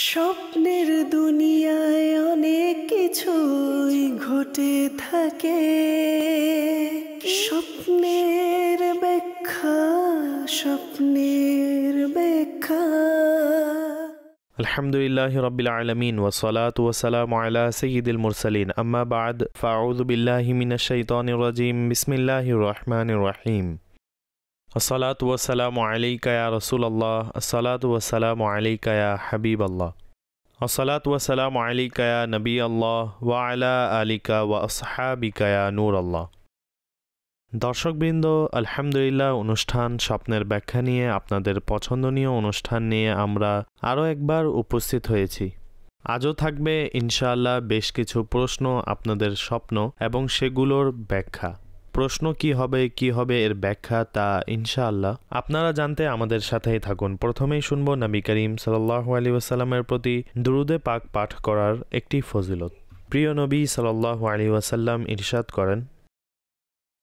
স্বপ্নের দুনিয়ায় অনেক কিছুই ঘটে থাকে, স্বপ্নের ব্যাখ্যা, স্বপ্নের ব্যাখ্যা। আলহামদুলিল্লাহি রাব্বিল আলামিন ওয়া সলাতু ওয়া সালামু আলা সাইয়্যিদিল মুরসালিন, আম্মা বা'দ, ফাআউযু বিল্লাহি মিনাশ শাইতানির রাজীম, বিসমিল্লাহির রহমানির রহিম। আসসালাতু ওয়া সালামু আলাইকা ইয়া রাসূলুল্লাহ, আসসালাতু ওয়া সালামু আলাইকা ইয়া হাবিবাল্লাহ, আসসালাতু ওয়া সালামু আলাইকা ইয়া নবিয়াল্লাহ ওয়া আলা আলিকা ওয়া আসহাবিকা ইয়া নূরাল্লাহ। দর্শকবৃন্দ, আলহামদুলিল্লাহ, অনুষ্ঠান স্বপ্নের ব্যাখ্যা নিয়ে, আপনাদের পছন্দনীয় অনুষ্ঠান নিয়ে আমরা আরও একবার উপস্থিত হয়েছি। আজও থাকবে ইনশাআল্লাহ বেশ কিছু প্রশ্ন, আপনাদের স্বপ্ন এবং সেগুলোর ব্যাখ্যা। প্রশ্ন কি হবে এর ব্যাখ্যা, তা ইনশাআল্লাহ আপনারা জানতে আমাদের সাথেই থাকুন। প্রথমেই শুনব নবী করিম সাল্লাল্লাহু আলাইহি ওয়াসাল্লামের প্রতি দুরুদে পাক পাঠ করার একটি ফজিলত। প্রিয় নবী সাল্লাল্লাহু আলাইহি ওয়াসাল্লাম ইরশাদ করেন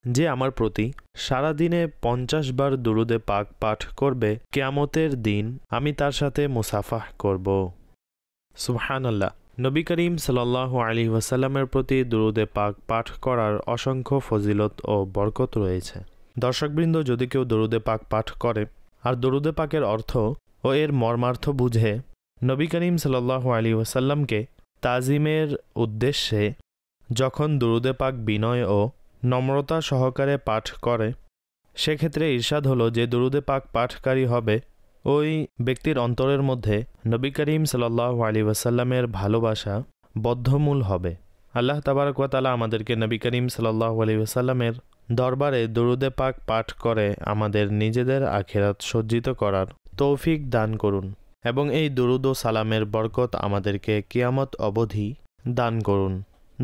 যে আমার প্রতি সারাদিনে 50 বার দুরুদে পাক পাঠ করবে, কিয়ামতের দিন আমি তার সাথে মুসাফাহ করব। সুবহানাল্লাহ। নবী করিম সাল্লাল্লাহু আলাইহি ওয়াসাল্লামের প্রতি দুরুদে পাক পাঠ করার অসংখ্য ফজিলত ও বরকত রয়েছে। দর্শকবৃন্দ, যদি কেউ দুরুদে পাক পাঠ করে আর দুরুদে পাকের অর্থ ও এর মর্মার্থ বুঝে নবী করিম সাল্লাল্লাহু আলাইহি ওয়াসাল্লামকে তাজিমের উদ্দেশ্যে যখন দুরুদে পাক বিনয় ও নম্রতা সহকারে পাঠ করে, সেক্ষেত্রে ইরশাদ হলো যে দুরুদে পাক পাঠকারী হবে ওই ব্যক্তির অন্তরের মধ্যে নবী করিম সাল্লাল্লাহু আলাইহি ওয়াসাল্লামের ভালোবাসা বদ্ধমূল হবে। আল্লাহ তাবারক ওয়া তাআলা আমাদেরকে নবী করিম সাল্লাল্লাহু আলাইহি ওয়াসাল্লামের দরবারে দুরুদে পাক পাঠ করে আমাদের নিজেদের আখিরাত সজ্জিত করার তৌফিক দান করুন এবং এই দুরুদ ও সালামের বরকত আমাদেরকে কিয়ামত অবধি দান করুন।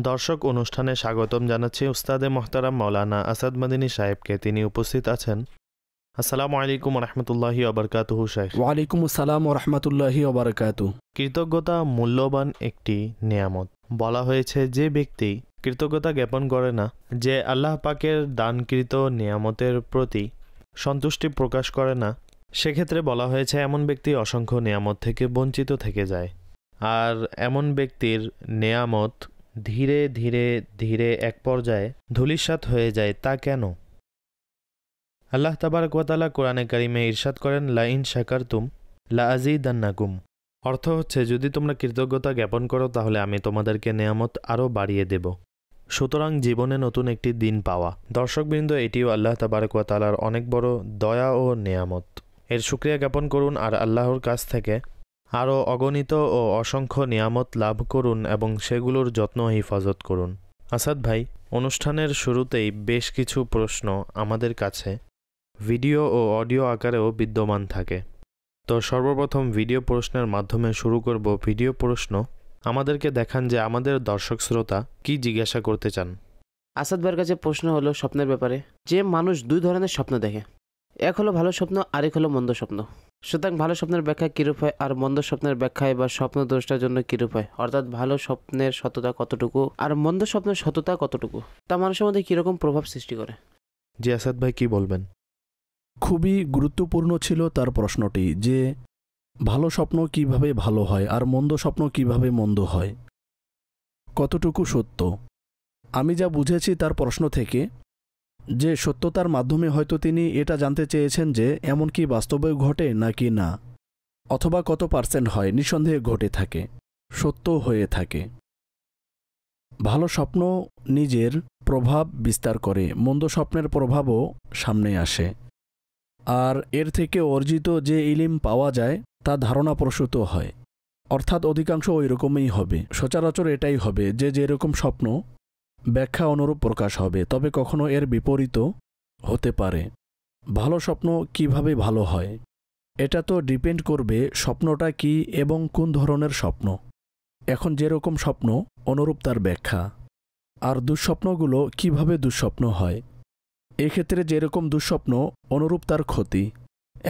দর্শক, অনুষ্ঠানে স্বাগতম জানাচ্ছি উস্তাদে মোহতারাম মাওলানা আসাদ মদিনী সাহেবকে। তিনি উপস্থিত আছেন। আসসালামু আলাইকুম ওয়া রাহমাতুল্লাহি ওয়া বারাকাতুহু। শাইখ, ওয়া আলাইকুম আসসালাম ওয়া রাহমাতুল্লাহি ওয়া বারাকাতুহু। কৃতজ্ঞতা মূল্যবান একটি নিয়ামত। বলা হয়েছে যে ব্যক্তি কৃতজ্ঞতা জ্ঞাপন করে না, যে আল্লাহ পাকের দানকৃত নিয়ামতের প্রতি সন্তুষ্টি প্রকাশ করে না, সেক্ষেত্রে বলা হয়েছে এমন ব্যক্তি অসংখ্য নিয়ামত থেকে বঞ্চিত থেকে যায়। আর এমন ব্যক্তির নিয়ামত ধীরে ধীরে ধীরে এক পর্যায়ে ধূলিসাৎ হয়ে যায়। তা কেন? আল্লাহ তাবারক ওয়া তাআলা কোরআনে কারিমে ইরশাদ করেন, লা ইন শাকারতুম লা আযীদান্নাকুম। অর্থ হচ্ছে, যদি তোমরা কৃতজ্ঞতা জ্ঞাপন করো তাহলে আমি তোমাদেরকে নিয়ামত আরও বাড়িয়ে দেব। সুতরাং জীবনে নতুন একটি দিন পাওয়া। দর্শকবৃন্দ, এটিও আল্লাহ তাবারক ওয়া তাআলার অনেক বড় দয়া ও নিয়ামত। এর শুকরিয়া জ্ঞাপন করুন আর আল্লাহর কাছ থেকে আরও অগণিত ও অসংখ্য নিয়ামত লাভ করুন এবং সেগুলোর যত্ন হিফাজত করুন। আসাদ ভাই, অনুষ্ঠানের শুরুতেই বেশ কিছু প্রশ্ন আমাদের কাছে ভিডিও ও অডিও আকারেও বিদ্যমান থাকে। তো সর্বপ্রথম ভিডিও প্রশ্নের মাধ্যমে শুরু করব। ভিডিও প্রশ্ন আমাদেরকে দেখান যে আমাদের দর্শক শ্রোতা কি জিজ্ঞাসা করতে চান। আসাদ ভাইয়ের কাছে প্রশ্ন হলো স্বপ্নের ব্যাপারে, যে মানুষ দুই ধরনের স্বপ্ন দেখে, এক হলো ভালো স্বপ্ন, আরেক হলো মন্দ স্বপ্ন। সুতরাং ভালো স্বপ্নের ব্যাখ্যা কীরূপ হয় আর মন্দ স্বপ্নের ব্যাখ্যায় বা স্বপ্ন দোষটার জন্য কীরূপ হয়, অর্থাৎ ভালো স্বপ্নের সততা কতটুকু আর মন্দ স্বপ্নের সততা কতটুকু, তা মানুষের মধ্যে কীরকম প্রভাব সৃষ্টি করে? জি আসাদ ভাই, কি বলবেন? খুবই গুরুত্বপূর্ণ ছিল তার প্রশ্নটি, যে ভালো স্বপ্ন কিভাবে ভালো হয় আর মন্দ স্বপ্ন কিভাবে মন্দ হয়, কতটুকু সত্য। আমি যা বুঝেছি তার প্রশ্ন থেকে, যে সত্যতার মাধ্যমে হয়তো তিনি এটা জানতে চেয়েছেন যে এমন কি বাস্তবে ঘটে নাকি না, অথবা কত পার্সেন্ট হয়, নিঃসন্দেহে ঘটে থাকে, সত্য হয়ে থাকে। ভালো স্বপ্ন নিজের প্রভাব বিস্তার করে, মন্দ স্বপ্নের প্রভাবও সামনে আসে। আর এর থেকে অর্জিত যে ইলিম পাওয়া যায় তা ধারণা প্রসূত হয়, অর্থাৎ অধিকাংশ ওই রকমই হবে। সচরাচর এটাই হবে যে যেরকম স্বপ্ন ব্যাখ্যা অনুরূপ প্রকাশ হবে, তবে কখনো এর বিপরীতও হতে পারে। ভালো স্বপ্ন কিভাবে ভালো হয়, এটা তো ডিপেন্ড করবে স্বপ্নটা কি এবং কোন ধরনের স্বপ্ন। এখন যেরকম স্বপ্ন অনুরূপ তার ব্যাখ্যা। আর দুঃস্বপ্নগুলো কিভাবে দুঃস্বপ্ন হয়, এক্ষেত্রে যেরকম দুঃস্বপ্ন অনুরূপ তার ক্ষতি।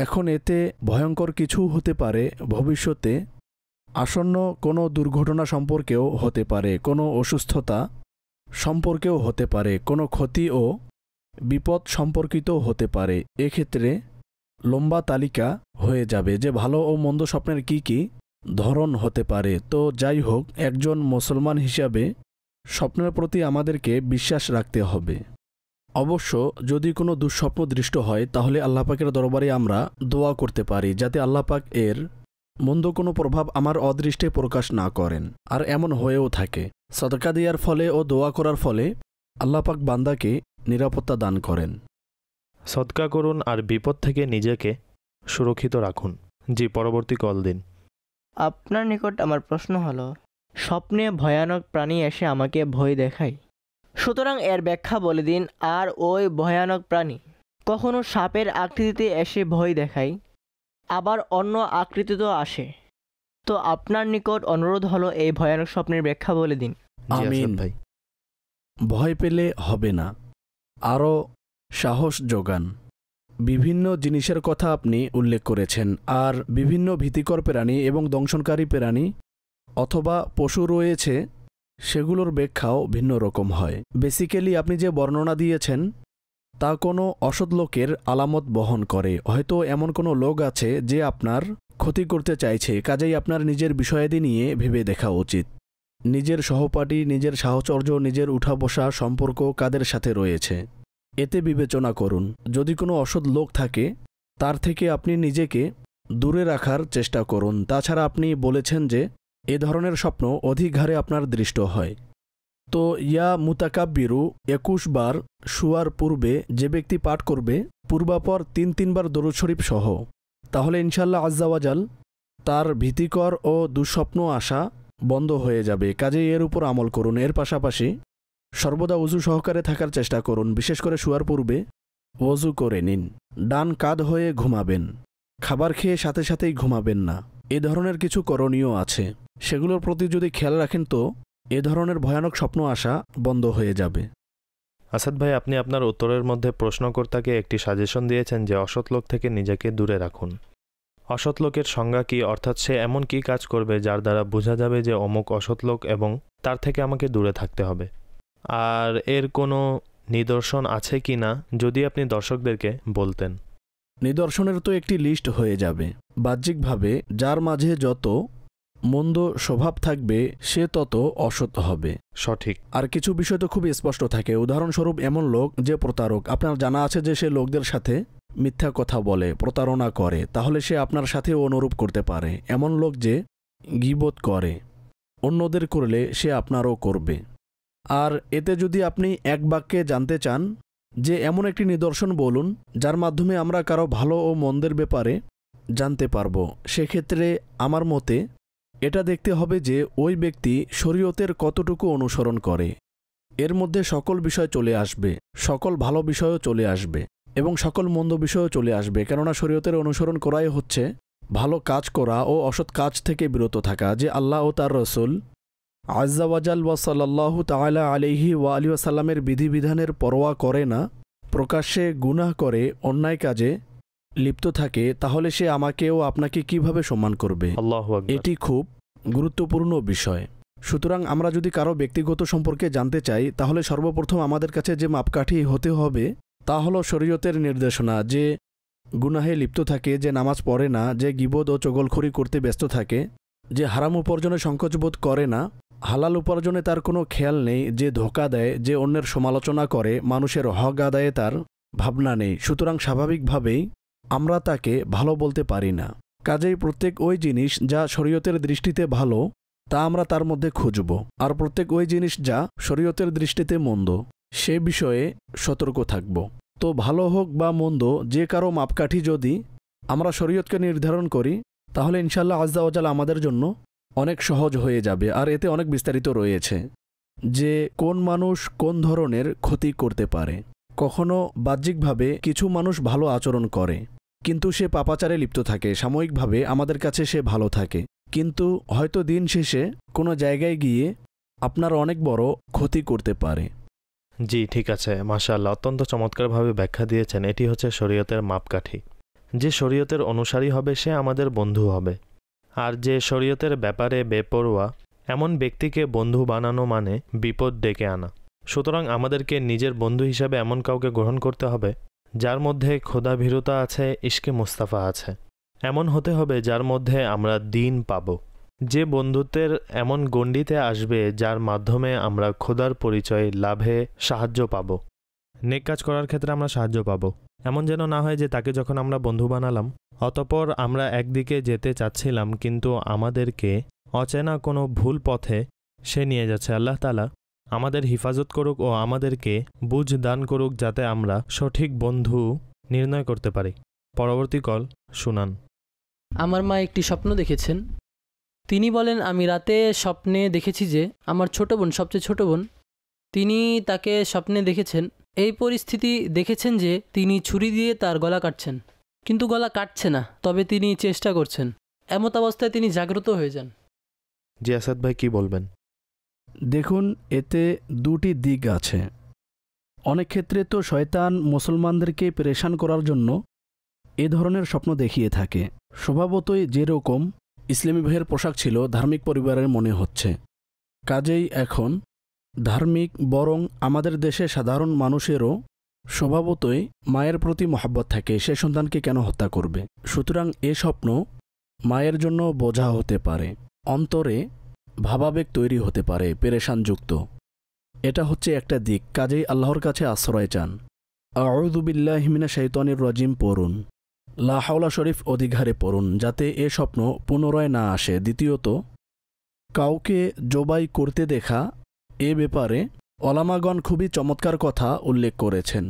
এখন এতে ভয়ঙ্কর কিছু হতে পারে, ভবিষ্যতে আসন্ন কোনো দুর্ঘটনা সম্পর্কেও হতে পারে, কোনো অসুস্থতা সম্পর্কেও হতে পারে, কোনো ক্ষতি ও বিপদ সম্পর্কিত হতে পারে। এক্ষেত্রে লম্বা তালিকা হয়ে যাবে যে ভালো ও মন্দ স্বপ্নের কি কি ধরন হতে পারে। তো যাই হোক, একজন মুসলমান হিসাবে স্বপ্নের প্রতি আমাদেরকে বিশ্বাস রাখতে হবে। অবশ্য যদি কোনো দুঃস্বপ্ন দৃষ্ট হয় তাহলে আল্লাহ পাকের দরবারে আমরা দোয়া করতে পারি যাতে আল্লাহ পাক এর মন্দ কোনো প্রভাব আমার অদৃষ্টে প্রকাশ না করেন। আর এমন হয়েও থাকে। সদকা দেওয়ার ফলে ও দোয়া করার ফলে আল্লাহ পাক বান্দাকে নিরাপত্তা দান করেন। সদকা করুন আর বিপদ থেকে নিজেকে সুরক্ষিত রাখুন। জি, পরবর্তী কল দিন। আপনার নিকট আমার প্রশ্ন হলো, স্বপ্নে ভয়ানক প্রাণী এসে আমাকে ভয় দেখায়, সুতরাং এর ব্যাখ্যা বলে দিন। আর ওই ভয়ানক প্রাণী কখনো সাপের আকৃতিতে এসে ভয় দেখায়, আবার অন্য আকৃতিতেও আসে। তো আপনার নিকট অনুরোধ হলো এই ভয়ানক স্বপ্নের ব্যাখ্যা বলে দিন। জি, আমিন। আসাদ ভাই। ভয় পেলে হবে না, আরও সাহস যোগান। বিভিন্ন জিনিসের কথা আপনি উল্লেখ করেছেন, আর বিভিন্ন ভীতিকর প্রাণী এবং দংশনকারী প্রাণী অথবা পশু রয়েছে, সেগুলোর ব্যাখ্যাও ভিন্ন রকম হয়। বেসিক্যালি আপনি যে বর্ণনা দিয়েছেন তা কোনো অসৎ লোকের আলামত বহন করে। হয়তো এমন কোনো লোক আছে যে আপনার ক্ষতি করতে চাইছে, কাজেই আপনার নিজের বিষয়াদি নিয়ে ভেবে দেখা উচিত। নিজের সহপাঠী, নিজের সাহচর্য, নিজের উঠা বসা সম্পর্ক কাদের সাথে রয়েছে, এতে বিবেচনা করুন। যদি কোনো অসৎ লোক থাকে তার থেকে আপনি নিজেকে দূরে রাখার চেষ্টা করুন। তাছাড়া আপনি বলেছেন যে এ ধরনের স্বপ্ন অধিক হারে আপনার দৃষ্ট হয়। তো ইয়া মুতাকাব্বিরু 21 বার শুয়ার পূর্বে যে ব্যক্তি পাঠ করবে পূর্বাপর 3 বার দরুদ শরীফ সহ, তাহলে ইনশাআল্লাহ আজ্জাওয়াজাল তার ভীতিকর ও দুঃস্বপ্ন আসা বন্ধ হয়ে যাবে। কাজেই এর উপর আমল করুন। এর পাশাপাশি সর্বদা ওযু সহকারে থাকার চেষ্টা করুন। বিশেষ করে শুয়ার পূর্বে ওযু করে নিন। ডান কাঁধ হয়ে ঘুমাবেন। খাবার খেয়ে সাথে সাথেই ঘুমাবেন না। এ ধরনের কিছু করণীয় আছে, সেগুলোর প্রতি যদি খেয়াল রাখেন তো এ ধরনের ভয়ানক স্বপ্ন আসা বন্ধ হয়ে যাবে। আসাদ ভাই, আপনি আপনার উত্তরের মধ্যে প্রশ্নকর্তাকে একটি সাজেশন দিয়েছেন যে অসৎ লোক থেকে নিজেকে দূরে রাখুন। অসৎ লোকের সংজ্ঞা কি, অর্থাৎ সে এমন কি কাজ করবে যার দ্বারা বোঝা যাবে যে অমুক অসৎ লোক এবং তার থেকে আমাকে দূরে থাকতে হবে? আর এর কোনো নিদর্শন আছে কি না যদি আপনি দর্শকদেরকে বলতেন। নিদর্শনের তো একটি লিস্ট হয়ে যাবে। বাহ্যিকভাবে যার মাঝে যত মন্দ স্বভাব থাকবে সে তত অসৎ হবে। সঠিক। আর কিছু বিষয় তো খুব স্পষ্ট থাকে। উদাহরণস্বরূপ এমন লোক যে প্রতারক, আপনার জানা আছে যে সে লোকদের সাথে মিথ্যা কথা বলে, প্রতারণা করে, তাহলে সে আপনার সাথেও অনুরূপ করতে পারে। এমন লোক যে গীবত করে, অন্যদের করলে সে আপনারও করবে। আর এতে যদি আপনি এক বাক্যে জানতে চান যে এমন একটি নিদর্শন বলুন যার মাধ্যমে আমরা কারো ভালো ও মন্দের ব্যাপারে জানতে পারব, সেক্ষেত্রে আমার মতে এটা দেখতে হবে যে ওই ব্যক্তি শরীয়তের কতটুকু অনুসরণ করে। এর মধ্যে সকল বিষয় চলে আসবে, সকল ভালো বিষয়ও চলে আসবে এবং সকল মন্দ বিষয়ও চলে আসবে। কেননা শরীয়তের অনুসরণ করাই হচ্ছে ভালো কাজ করা ও অসৎ কাজ থেকে বিরত থাকা। যে আল্লাহ ও তার রসুল আজ্জাওয়াজাল ওয়া সাল্লাল্লাহু তাআলা আলাইহি ওয়া আলিহি ওয়াসাল্লামের বিধিবিধানের পরোয়া করে না, প্রকাশ্যে গুনাহ করে অন্যায় কাজে লিপ্ত থাকে, তাহলে সে আমাকে ও আপনাকে কিভাবে সম্মান করবে? আল্লাহু আকবার। এটি খুব গুরুত্বপূর্ণ বিষয়। সুতরাং আমরা যদি কারো ব্যক্তিগত সম্পর্কে জানতে চাই তাহলে সর্বপ্রথম আমাদের কাছে যে মাপকাঠি হতে হবে তা হলো শরীয়তের নির্দেশনা। যে গুনাহে লিপ্ত থাকে, যে নামাজ পড়ে না, যে গীবত ও চগলখড়ি করতে ব্যস্ত থাকে, যে হারাম উপার্জনে সংকোচবোধ করে না, হালাল উপার্জনে তার কোনো খেয়াল নেই, যে ধোঁকা দেয়, যে অন্যের সমালোচনা করে, মানুষের হক আদায়ে তার ভাবনা নেই, সুতরাং স্বাভাবিকভাবেই আমরা তাকে ভালো বলতে পারি না। কাজেই প্রত্যেক ওই জিনিস যা শরীয়তের দৃষ্টিতে ভালো তা আমরা তার মধ্যে খুঁজব, আর প্রত্যেক ওই জিনিস যা শরীয়তের দৃষ্টিতে মন্দ সে বিষয়ে সতর্ক থাকব। তো ভালো হোক বা মন্দ যে কারো মাপকাঠি যদি আমরা শরীয়তকে নির্ধারণ করি তাহলে ইনশাআল্লাহ আজ্জা ওয়াজাল আমাদের জন্য অনেক সহজ হয়ে যাবে। আর এতে অনেক বিস্তারিত রয়েছে যে কোন মানুষ কোন ধরনের ক্ষতি করতে পারে। কখনো বাহ্যিকভাবে কিছু মানুষ ভালো আচরণ করে কিন্তু সে পাপাচারে লিপ্ত থাকে, সাময়িকভাবে আমাদের কাছে সে ভালো থাকে, কিন্তু হয়তো দিন শেষে কোনো জায়গায় গিয়ে আপনার অনেক বড় ক্ষতি করতে পারে। জি, ঠিক আছে, মাশাআল্লাহ, অত্যন্ত চমৎকারভাবে ব্যাখ্যা দিয়েছেন। এটি হচ্ছে শরীয়তের মাপকাঠি। যে শরীয়তের অনুসারী হবে সে আমাদের বন্ধু হবে, আর যে শরীয়তের ব্যাপারে বেপরোয়া এমন ব্যক্তিকে বন্ধু বানানো মানে বিপদ ডেকে আনা। সুতরাং আমাদেরকে নিজের বন্ধু হিসাবে এমন কাউকে গ্রহণ করতে হবে যার মধ্যে খোদাভীরুতা আছে, ইশকে মুস্তাফা আছে। এমন হতে হবে যার মধ্যে আমরা দ্বীন পাব, যে বন্ধুত্বের এমন গণ্ডিতে আসবে যার মাধ্যমে আমরা খোদার পরিচয় লাভে সাহায্য পাব, নেক কাজ করার ক্ষেত্রে আমরা সাহায্য পাব। এমন যেন না হয় যে তাকে যখন আমরা বন্ধু বানালাম অতঃপর আমরা একদিকে যেতে চাচ্ছিলাম কিন্তু আমাদেরকে অচেনা কোনো ভুল পথে সে নিয়ে যাচ্ছে। আল্লাহ তাআলা আমাদের হিফাজত করুক ও আমাদেরকে বুঝ দান করুক যাতে আমরা সঠিক বন্ধু নির্ণয় করতে পারি। পরবর্তী কল শুনান। আমার মা একটি স্বপ্ন দেখেছেন। তিনি বলেন, আমি রাতে স্বপ্নে দেখেছি যে আমার ছোট বোন, সবচেয়ে ছোট বোন, তিনি তাকে স্বপ্নে দেখেছেন, এই পরিস্থিতি দেখেছেন যে তিনি ছুরি দিয়ে তার গলা কাটছেন, কিন্তু গলা কাটছে না, তবে তিনি চেষ্টা করছেন। এমত অবস্থায় তিনি জাগ্রত হয়ে যান। জি আসাদ ভাই কি বলবেন? দেখুন, এতে দুটি দিক আছে। অনেক ক্ষেত্রে তো শয়তান মুসলমানদেরকে পেরেশান করার জন্য এ ধরনের স্বপ্ন দেখিয়ে থাকে। স্বভাবতই যেরকম ইসলামী ভাইয়ের পোশাক ছিল ধার্মিক পরিবারের মনে হচ্ছে, কাজেই এখন ধার্মিক বরং আমাদের দেশে সাধারণ মানুষেরও স্বভাবতই মায়ের প্রতি মহব্বত থাকে, সে সন্তানকে কেন হত্যা করবে। সুতরাং এ স্বপ্ন মায়ের জন্য বোঝা হতে পারে, অন্তরে ভাবাবেগ তৈরি হতে পারে পেরেশানযুক্ত। এটা হচ্ছে একটা দিক, কাজেই আল্লাহর কাছে আশ্রয় চান। আউযু বিল্লাহি মিনাশ শাইতানির রাজিম পড়ুন, লা হাওলা শরীফ অধিকারে পড়ুন, যাতে এ স্বপ্ন পুনরায় না আসে। দ্বিতীয়ত, কাউকে জবাই করতে দেখা, এ ব্যাপারে ওলামাগণ খুবই চমৎকার কথা উল্লেখ করেছেন।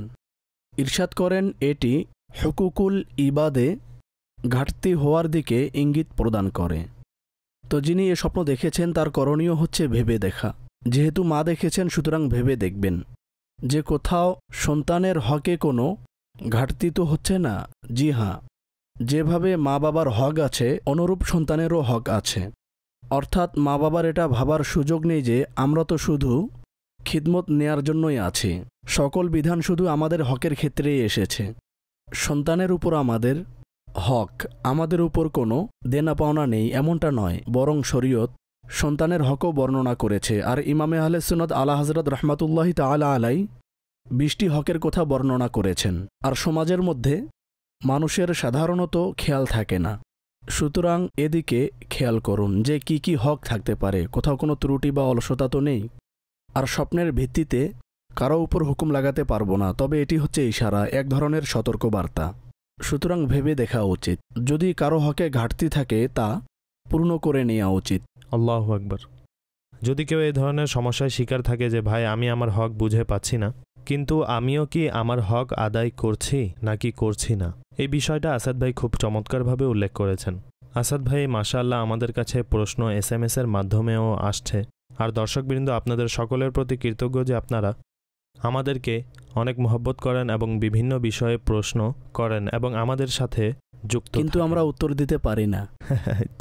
ইরশাদ করেন, এটি হুকুকুল ইবাদে ঘাটতি হওয়ার দিকে ইঙ্গিত প্রদান করে। তো যিনি এ স্বপ্ন দেখেছেন তার করণীয় হচ্ছে ভেবে দেখা। যেহেতু মা দেখেছেন সুতরাং ভেবে দেখবেন যে কোথাও সন্তানের হকে কোনো ঘাটতি তো হচ্ছে না। জি হ্যাঁ, যেভাবে মা বাবার হক আছে অনুরূপ সন্তানেরও হক আছে। অর্থাৎ মা বাবার এটা ভাবার সুযোগ নেই যে আমরা তো শুধু খিদমত নেয়ার জন্যই আছি, সকল বিধান শুধু আমাদের হকের ক্ষেত্রেই এসেছে। সন্তানের উপর আমাদের হক, আমাদের উপর কোনো দেনা পাওনা নেই এমনটা নয়, বরং শরীয়ত সন্তানের হকও বর্ণনা করেছে। আর ইমামে আহলে সুন্নাত আলা হযরত রাহমাতুল্লাহি তাআলা আলাই 20টি হকের কথা বর্ণনা করেছেন। আর সমাজের মধ্যে মানুষের সাধারণত খেয়াল থাকে না, সুতরাং এদিকে খেয়াল করুন যে কি কি হক থাকতে পারে, কোথাও কোনো ত্রুটি বা অলসতা তো নেই। আর স্বপ্নের ভিত্তিতে কারো উপর হুকুম লাগাতে পারবো না, তবে এটি হচ্ছে ইশারা, এক ধরনের সতর্কবার্তা। সুতরাং ভেবে দেখা উচিত, যদি কারো হকে ঘাটতি থাকে তা পূর্ণ করে নেওয়া উচিত। আল্লাহু আকবার। যদি কেউ এই ধরনের সমস্যায় শিকার থাকে যে ভাই আমি আমার হক বুঝে পাচ্ছি না, কিন্তু আমিও কি আমার হক আদায় করছি নাকি করছি না, এই বিষয়টা আসাদ ভাই খুব চমৎকারভাবে উল্লেখ করেছেন। আসাদ ভাই মাশাআল্লাহ আমাদের কাছে প্রশ্ন SMS এর মাধ্যমেও আসছে। আর দর্শকবৃন্দ, আপনাদের সকলের প্রতি কৃতজ্ঞ যে আপনারা আমাদেরকে অনেক মহব্বত করেন এবং বিভিন্ন বিষয়ে প্রশ্ন করেন এবং আমাদের সাথে যুক্ত, কিন্তু আমরা উত্তর দিতে পারি না।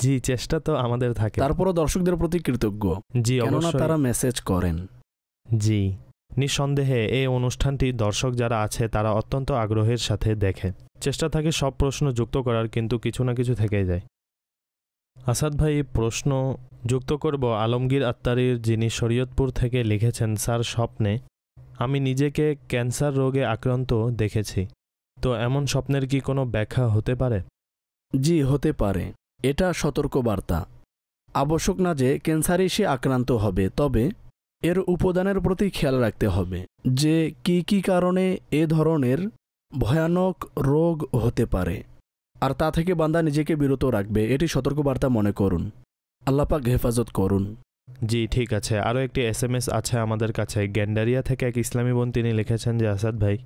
জি, চেষ্টা তো আমাদের থাকে। তারপরও দর্শকদের প্রতি কৃতজ্ঞ, জি কেননা অবশ্যই তারা মেসেজ করেন। জি, নিঃসন্দেহে এই অনুষ্ঠানটি দর্শক যারা আছে তারা অত্যন্ত আগ্রহের সাথে দেখে। চেষ্টা থাকে সব প্রশ্ন যুক্ত করার, কিন্তু কিছু না কিছু থেকে যায়। আসাদ ভাই প্রশ্ন যুক্ত করব আলমগীর আত্তারির, যিনি শরীয়তপুর থেকে লিখেছেন, স্যার স্বপ্নে আমি নিজেকে ক্যান্সার রোগে আক্রান্ত দেখেছি, তো এমন স্বপ্নের কি কোনো ব্যাখ্যা হতে পারে? জি, হতে পারে। এটা সতর্কবার্তা। আবশ্যক না যে ক্যান্সারে সে আক্রান্ত হবে, তবে এর উপাদানের প্রতি খেয়াল রাখতে হবে যে কি কি কারণে এ ধরনের ভয়ানক রোগ হতে পারে, আর তা থেকে বান্দা নিজেকে বিরত রাখবে। এটি সতর্কবার্তা মনে করুন। আল্লাহ পাক হেফাজত করুন। জি ঠিক আছে। আরও একটি SMS আছে আমাদের কাছে গ্যান্ডারিয়া থেকে এক ইসলামী বোন, তিনি লিখেছেন যে আসাদ ভাই,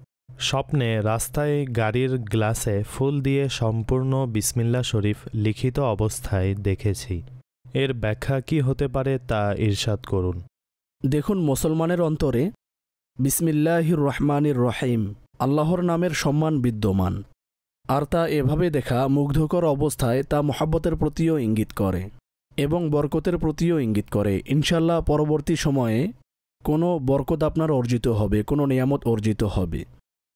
স্বপ্নে রাস্তায় গাড়ির গ্লাসে ফুল দিয়ে সম্পূর্ণ বিসমিল্লাহ শরীফ লিখিত অবস্থায় দেখেছি, এর ব্যাখ্যা কি হতে পারে তা ইরশাদ করুন। দেখুন, মুসলমানের অন্তরে বিসমিল্লাহির রহমানির রহিম আল্লাহর নামের সম্মান বিদ্যমান, আর তা এভাবে দেখা মুগ্ধকর অবস্থায় তা মহাব্বতের প্রতিও ইঙ্গিত করে এবং বরকতের প্রতিও ইঙ্গিত করে। ইনশাল্লাহ পরবর্তী সময়ে কোনো বরকত আপনার অর্জিত হবে, কোনো নিয়ামত অর্জিত হবে,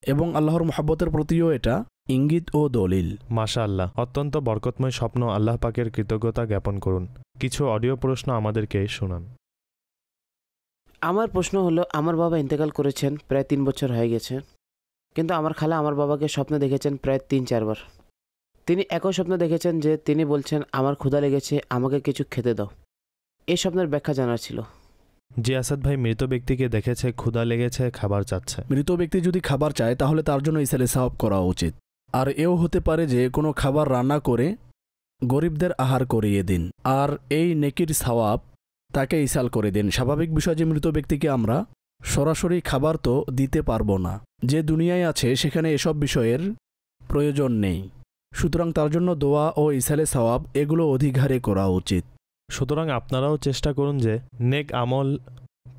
এবং আল্লাহর মহাব্বতের প্রতিও এটা ইঙ্গিত ও দলিল। মাশাআল্লাহ, অত্যন্ত বরকতময় স্বপ্ন। আল্লাহ পাকের কৃতজ্ঞতা জ্ঞাপন করুন। কিছু অডিও প্রশ্ন আমাদেরকে শোনান। আমার প্রশ্ন হলো, আমার বাবা ইন্তেকাল করেছেন, প্রায় 3 বছর হয়ে গেছে, কিন্তু আমার খালা আমার বাবাকে স্বপ্নে দেখেছেন প্রায় 3-4 বার। তিনি একই স্বপ্ন দেখেছেন যে তিনি বলছেন আমার ক্ষুধা লেগেছে, আমাকে কিছু খেতে দাও। এই স্বপ্নের ব্যাখ্যা জানার ছিল। জি আসাদ ভাই, মৃত ব্যক্তিকে দেখেছে ক্ষুধা লেগেছে, খাবার চাচ্ছে। মৃত ব্যক্তি যদি খাবার চায় তাহলে তার জন্য ইসালে সাওয়াব করা উচিত। আর এও হতে পারে যে কোনো খাবার রান্না করে গরিবদের আহার করিয়ে দিন, আর এই নেকির সাওয়াব তাকে ইসাল করে দিন। স্বাভাবিক বিষয় যে মৃত ব্যক্তিকে আমরা সরাসরি খাবার তো দিতে পারবো না, যে দুনিয়ায় আছে সেখানে এসব বিষয়ের প্রয়োজন নেই। সুতরাং তার জন্য দোয়া ও ইসালে সাওয়াব এগুলো অধিক হারে করা উচিত। সুতরাং আপনারাও চেষ্টা করুন যে নেক আমল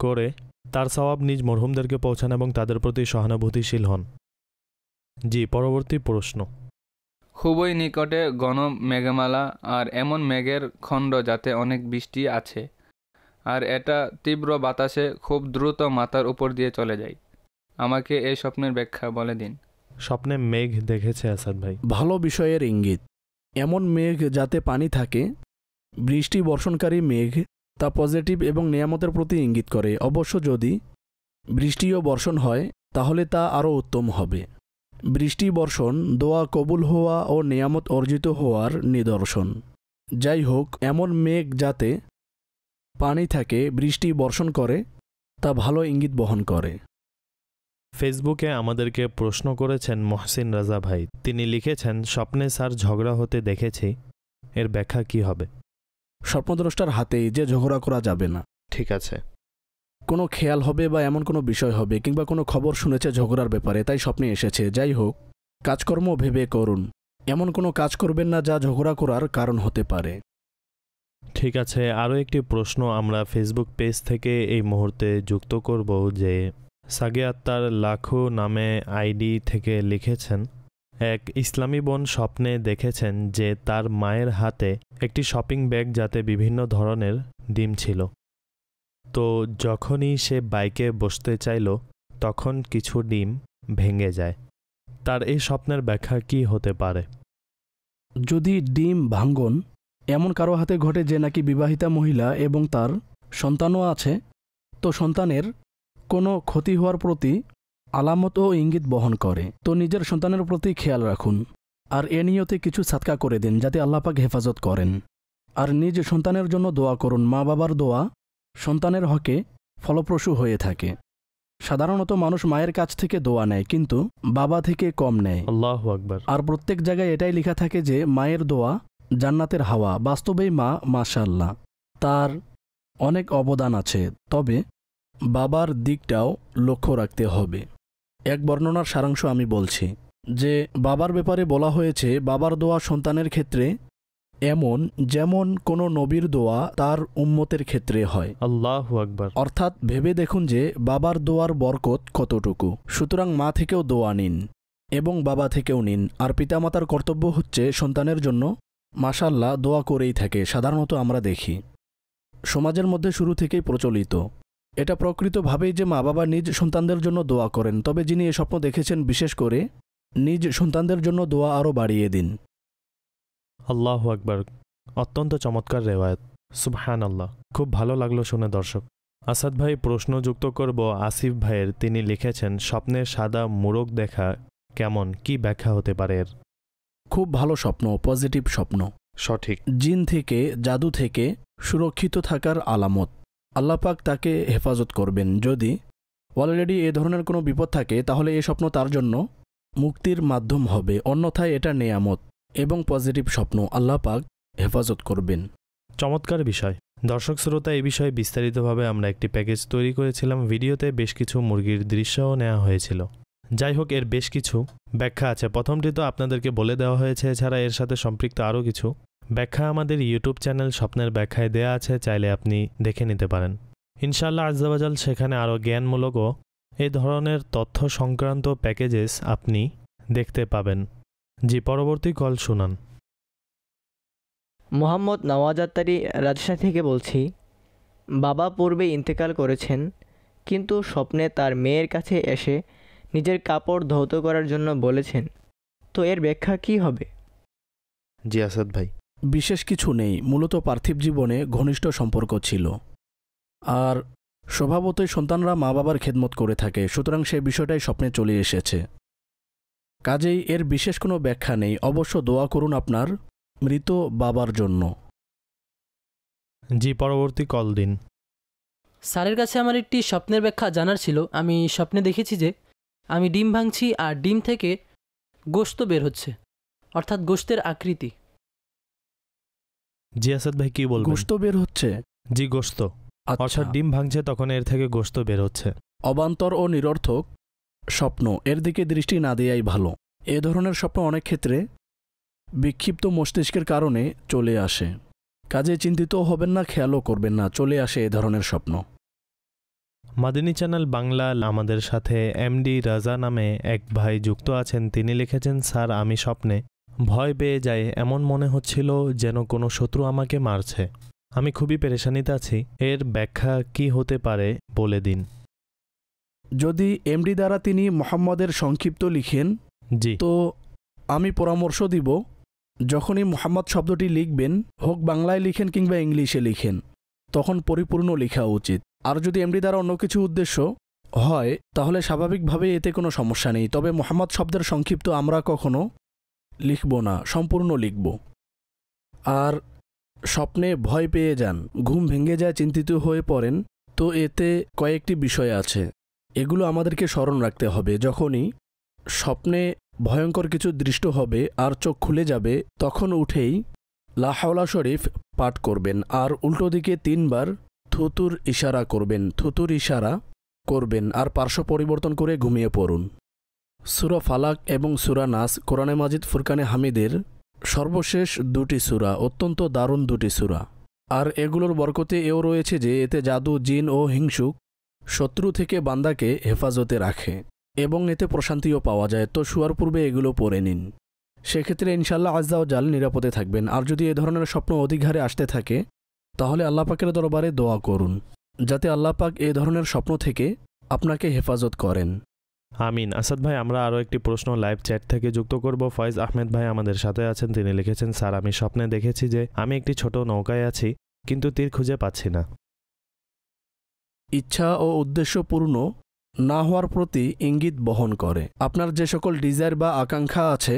করে তার সওয়াব নিজ মরহুমদেরকে পৌঁছান এবং তাদের প্রতি সহানুভূতিশীল হন। জি, পরবর্তী প্রশ্ন। খুবই নিকটে ঘন মেঘমালা আর এমন মেঘের খণ্ড যাতে অনেক বৃষ্টি আছে, আর এটা তীব্র বাতাসে খুব দ্রুত মাথার উপর দিয়ে চলে যায়। আমাকে এই স্বপ্নের ব্যাখ্যা বলে দিন। স্বপ্নে মেঘ দেখেছে আসাদ ভাই। ভালো বিষয়ের ইঙ্গিত। এমন মেঘ যাতে পানি থাকে, বৃষ্টি বর্ষণকারী মেঘ, তা পজিটিভ এবং নেয়ামতের প্রতি ইঙ্গিত করে। অবশ্য যদি বৃষ্টি ও বর্ষণ হয় তাহলে তা আরও উত্তম হবে। বৃষ্টি বর্ষণ দোয়া কবুল হওয়া ও নেয়ামত অর্জিত হওয়ার নিদর্শন। যাই হোক, এমন মেঘ যাতে পানি থাকে, বৃষ্টি বর্ষণ করে, তা ভালো ইঙ্গিত বহন করে। ফেসবুকে আমাদেরকে প্রশ্ন করেছেন মহসিন রাজা ভাই। তিনি লিখেছেন, স্বপ্নে স্যার ঝগড়া হতে দেখেছি, এর ব্যাখ্যা কি হবে? স্বপ্নদ্রষ্টার হাতেই যে ঝগড়া করা যাবে না। ঠিক আছে। কোনো খেয়াল হবে বা এমন কোনো বিষয় হবে কিংবা কোনো খবর শুনেছে ঝগড়ার ব্যাপারে, তাই স্বপ্নে এসেছে। যাই হোক, কাজকর্ম ভেবে করুন। এমন কোনো কাজ করবেন না যা ঝগড়া করার কারণ হতে পারে। ঠিক আছে, আরও একটি প্রশ্ন আমরা ফেসবুক পেজ থেকে এই মুহূর্তে যুক্ত করব, যে সাগে আত্মার লাখো নামে আইডি থেকে লিখেছেন, এক ইসলামী বোন স্বপ্নে দেখেছেন যে তার মায়ের হাতে একটি শপিং ব্যাগ যাতে বিভিন্ন ধরনের ডিম ছিল। তো যখনই সে বাইকে বসতে চাইল তখন কিছু ডিম ভেঙে যায়। তার এই স্বপ্নের ব্যাখ্যা কি হতে পারে? যদি ডিম ভাঙ্গন এমন কারো হাতে ঘটে যে নাকি বিবাহিতা মহিলা এবং তার সন্তানও আছে, তো সন্তানের কোনো ক্ষতি হওয়ার প্রতি আলামত ও ইঙ্গিত বহন করে। তো নিজের সন্তানের প্রতি খেয়াল রাখুন, আর এ নিয়তে কিছু সাদকা করে দিন যাতে আল্লাহ পাক হেফাজত করেন। আর নিজ সন্তানের জন্য দোয়া করুন। মা বাবার দোয়া সন্তানের হকে ফলপ্রসূ হয়ে থাকে। সাধারণত মানুষ মায়ের কাছ থেকে দোয়া নেয়, কিন্তু বাবা থেকে কম নেয়। আল্লাহু আকবার। আর প্রত্যেক জায়গায় এটাই লেখা থাকে যে মায়ের দোয়া জান্নাতের হাওয়া। বাস্তবেই মা মাশাআল্লাহ তার অনেক অবদান আছে, তবে বাবার দিকটাও লক্ষ্য রাখতে হবে। এক বর্ণনার সারাংশ আমি বলছি, যে বাবার ব্যাপারে বলা হয়েছে বাবার দোয়া সন্তানের ক্ষেত্রে এমন যেমন কোনো নবীর দোয়া তার উম্মতের ক্ষেত্রে হয়। আল্লাহু আকবার। অর্থাৎ ভেবে দেখুন যে বাবার দোয়ার বরকত কতটুকু। সুতরাং মা থেকেও দোয়া নিন এবং বাবা থেকেও নিন। আর পিতামাতার কর্তব্য হচ্ছে সন্তানের জন্য মাশাআল্লাহ দোয়া করেই থাকে। সাধারণত আমরা দেখি সমাজের মধ্যে শুরু থেকেই প্রচলিত। এটা প্রকৃতভাবেই যে মা বাবা নিজ সন্তানদের জন্য দোয়া করেন, তবে যিনি এ স্বপ্ন দেখেছেন বিশেষ করে নিজ সন্তানদের জন্য দোয়া আরও বাড়িয়ে দিন। আল্লাহু আকবার। অত্যন্ত চমৎকার রেওয়ায়েত। সুবহানাল্লাহ। খুব ভালো লাগলো শুনে দর্শক। আসাদ ভাই, প্রশ্ন যুক্ত করব আসিফ ভাইয়ের। তিনি লিখেছেন, স্বপ্নের সাদা মোরগ দেখা কেমন, কি ব্যাখ্যা হতে পারে এর? খুব ভালো স্বপ্ন, পজিটিভ স্বপ্ন। সঠিক। জিন থেকে, জাদু থেকে সুরক্ষিত থাকার আলামত। আল্লাহ পাক তাকে হেফাজত করবেন। যদি অলরেডি এ ধরনের কোনো বিপদ থাকে তাহলে এই স্বপ্ন তার জন্য মুক্তির মাধ্যম হবে। অন্যথায় এটা নেয়ামত এবং পজিটিভ স্বপ্ন। আল্লাহ পাক হেফাজত করবেন। চমৎকার বিষয়। দর্শক শ্রোতা, এই বিষয়ে বিস্তারিতভাবে আমরা একটি প্যাকেজ তৈরি করেছিলাম। ভিডিওতে বেশ কিছু মুরগির দৃশ্যও নেওয়া হয়েছিল। যাই হোক, এর বেশ কিছু ব্যাখ্যা আছে। প্রথমটি তো আপনাদেরকে বলে দেওয়া হয়েছে, এছাড়া এর সাথে সম্পৃক্ত আরও কিছু ব্যাখ্যা আমাদের ইউটিউব চ্যানেল স্বপ্নের ব্যাখ্যায় দেয়া আছে, চাইলে আপনি দেখে নিতে পারেন। ইনশাআল্লাহ আজ্জাওয়াজাল সেখানে আরও জ্ঞানমূলক ও এই ধরনের তথ্য সংক্রান্ত প্যাকেজেস আপনি দেখতে পাবেন। জি, পরবর্তী কল শুনান। মোহাম্মদ নওয়াজ আত্তারি রাজশাহী থেকে বলছি। বাবা পূর্বে ইন্তেকাল করেছেন, কিন্তু স্বপ্নে তার মেয়ের কাছে এসে নিজের কাপড় ধৌত করার জন্য বলেছেন। তো এর ব্যাখ্যা কি হবে? জি আসাদ ভাই। বিশেষ কিছু নেই, মূলত পার্থিব জীবনে ঘনিষ্ঠ সম্পর্ক ছিল। আর স্বভাবতই সন্তানরা মা বাবার খেদমত করে থাকে, সুতরাং সেই বিষয়টাই স্বপ্নে চলে এসেছে। কাজেই এর বিশেষ কোনো ব্যাখ্যা নেই। অবশ্য দোয়া করুন আপনার মৃত বাবার জন্য। জি, পরবর্তী কল দিন। স্যারের কাছে আমার একটি স্বপ্নের ব্যাখ্যা জানার ছিল। আমি স্বপ্নে দেখেছি যে আমি ডিম ভাঙছি আর ডিম থেকে গোশত বের হচ্ছে, অর্থাৎ গোশতের আকৃতি। জি আসাদ ভাই, কি বলবেন? গোশত বের হচ্ছে? জি, গোশত। অর্থাৎ ডিম ভাঙছে, তখন এর থেকে গোশত বের হচ্ছে। অবান্তর ও নিরর্থক স্বপ্ন, এর দিকে দৃষ্টি না দেয়াই ভালো। এ ধরনের স্বপ্ন অনেক ক্ষেত্রে বিক্ষিপ্ত মস্তিষ্কের কারণে চলে আসে। কাজে চিন্তিত হবেন না, খেয়ালও করবেন না, চলে আসে এ ধরনের স্বপ্ন। মাদিনী চ্যানেল বাংলা আমাদের সাথে এমডি রাজা নামে এক ভাই যুক্ত আছেন। তিনি লিখেছেন, স্যার আমি স্বপ্নে ভয় পেয়ে যাই, এমন মনে হচ্ছিল যেন কোনো শত্রু আমাকে মারছে। আমি খুবই পেরেশানিতে আছি, এর ব্যাখ্যা কি হতে পারে বলে দিন। যদি এমডি দ্বারা তিনি মোহাম্মদের সংক্ষিপ্ত লিখেন, জি, তো আমি পরামর্শ দিব, যখনই মোহাম্মদ শব্দটি লিখবেন, হোক বাংলায় লিখেন কিংবা ইংলিশে লিখেন, তখন পরিপূর্ণ লেখা উচিত। আর যদি এমডি দ্বারা অন্য কিছু উদ্দেশ্য হয়, তাহলে স্বাভাবিকভাবে এতে কোনো সমস্যা নেই। তবে মোহাম্মদ শব্দের সংক্ষিপ্ত আমরা কখনো লিখব না, সম্পূর্ণ লিখব। আর স্বপ্নে ভয় পেয়ে যান, ঘুম ভেঙে যায়, চিন্তিত হয়ে পড়েন, তো এতে কয়েকটি বিষয় আছে, এগুলো আমাদেরকে স্মরণ রাখতে হবে। যখনই স্বপ্নে ভয়ঙ্কর কিছু দৃষ্ট হবে আর চোখ খুলে যাবে, তখন উঠেই লা হাওলা শরীফ পাঠ করবেন আর উল্টো দিকে 3 বার থুতুর ইশারা করবেন আর পার্শ্ব পরিবর্তন করে ঘুমিয়ে পড়ুন। সূরা ফালাক এবং সূরা নাস কোরআনে মাজিদ ফুরকানে হামিদের সর্বশেষ 2টি সূরা, অত্যন্ত দারুণ 2টি সূরা। আর এগুলোর বরকতে এও রয়েছে যে এতে জাদু, জিন ও হিংসুক শত্রু থেকে বান্দাকে হেফাজতে রাখে এবং এতে প্রশান্তিও পাওয়া যায়। তো শোয়ার পূর্বে এগুলো পড়ে নিন, সেক্ষেত্রে ইনশাআল্লাহ আজ্জা ওয়া জাল নিরাপদে থাকবেন। আর যদি এ ধরনের স্বপ্ন অধিক হারে আসতে থাকে, তাহলে আল্লাহ পাকের দরবারে দোয়া করুন যাতে আল্লাহ পাক এ ধরনের স্বপ্ন থেকে আপনাকে হেফাজত করেন। আমিন। আসাদ ভাই, আমরা আরও একটি প্রশ্ন লাইভ চ্যাট থেকে যুক্ত করব। ফয়েজ আহমেদ ভাই আমাদের সাথে আছেন। তিনি লিখেছেন, স্যার আমি স্বপ্নে দেখেছি যে আমি একটি ছোট নৌকায় আছি, কিন্তু তীর খুঁজে পাচ্ছি না। ইচ্ছা ও উদ্দেশ্য পূর্ণ না হওয়ার প্রতি ইঙ্গিত বহন করে। আপনার যে সকল ডিজায়ার বা আকাঙ্ক্ষা আছে,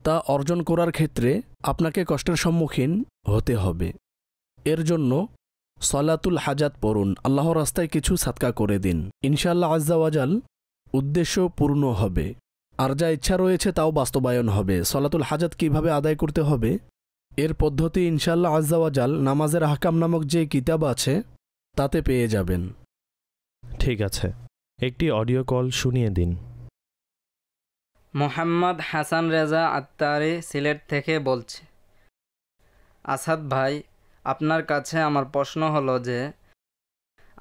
তা অর্জন করার ক্ষেত্রে আপনাকে কষ্টের সম্মুখীন হতে হবে। এর জন্য সলাতুল হাজাত পড়ুন, আল্লাহর রাস্তায় কিছু সাদকা করে দিন, ইনশাআল্লাহ আজ্জা ওয়া জাল উদ্দেশ্য পূর্ণ হবে আর যা ইচ্ছা রয়েছে তাও বাস্তবায়ন হবে। সলাতুল হাজাত কিভাবে আদায় করতে হবে, এর পদ্ধতি ইনশাআল্লাহ আজ্জা ওয়া জাল নামাজের আহকাম নামক যে কিতাব আছে তাতে পেয়ে যাবেন। ঠিক আছে, একটি অডিও কল শুনিয়ে দিন। মোহাম্মদ হাসান রেজা আত্তারি সিলেট থেকে বলছে, আসাদ ভাই, আপনার কাছে আমার প্রশ্ন হলো যে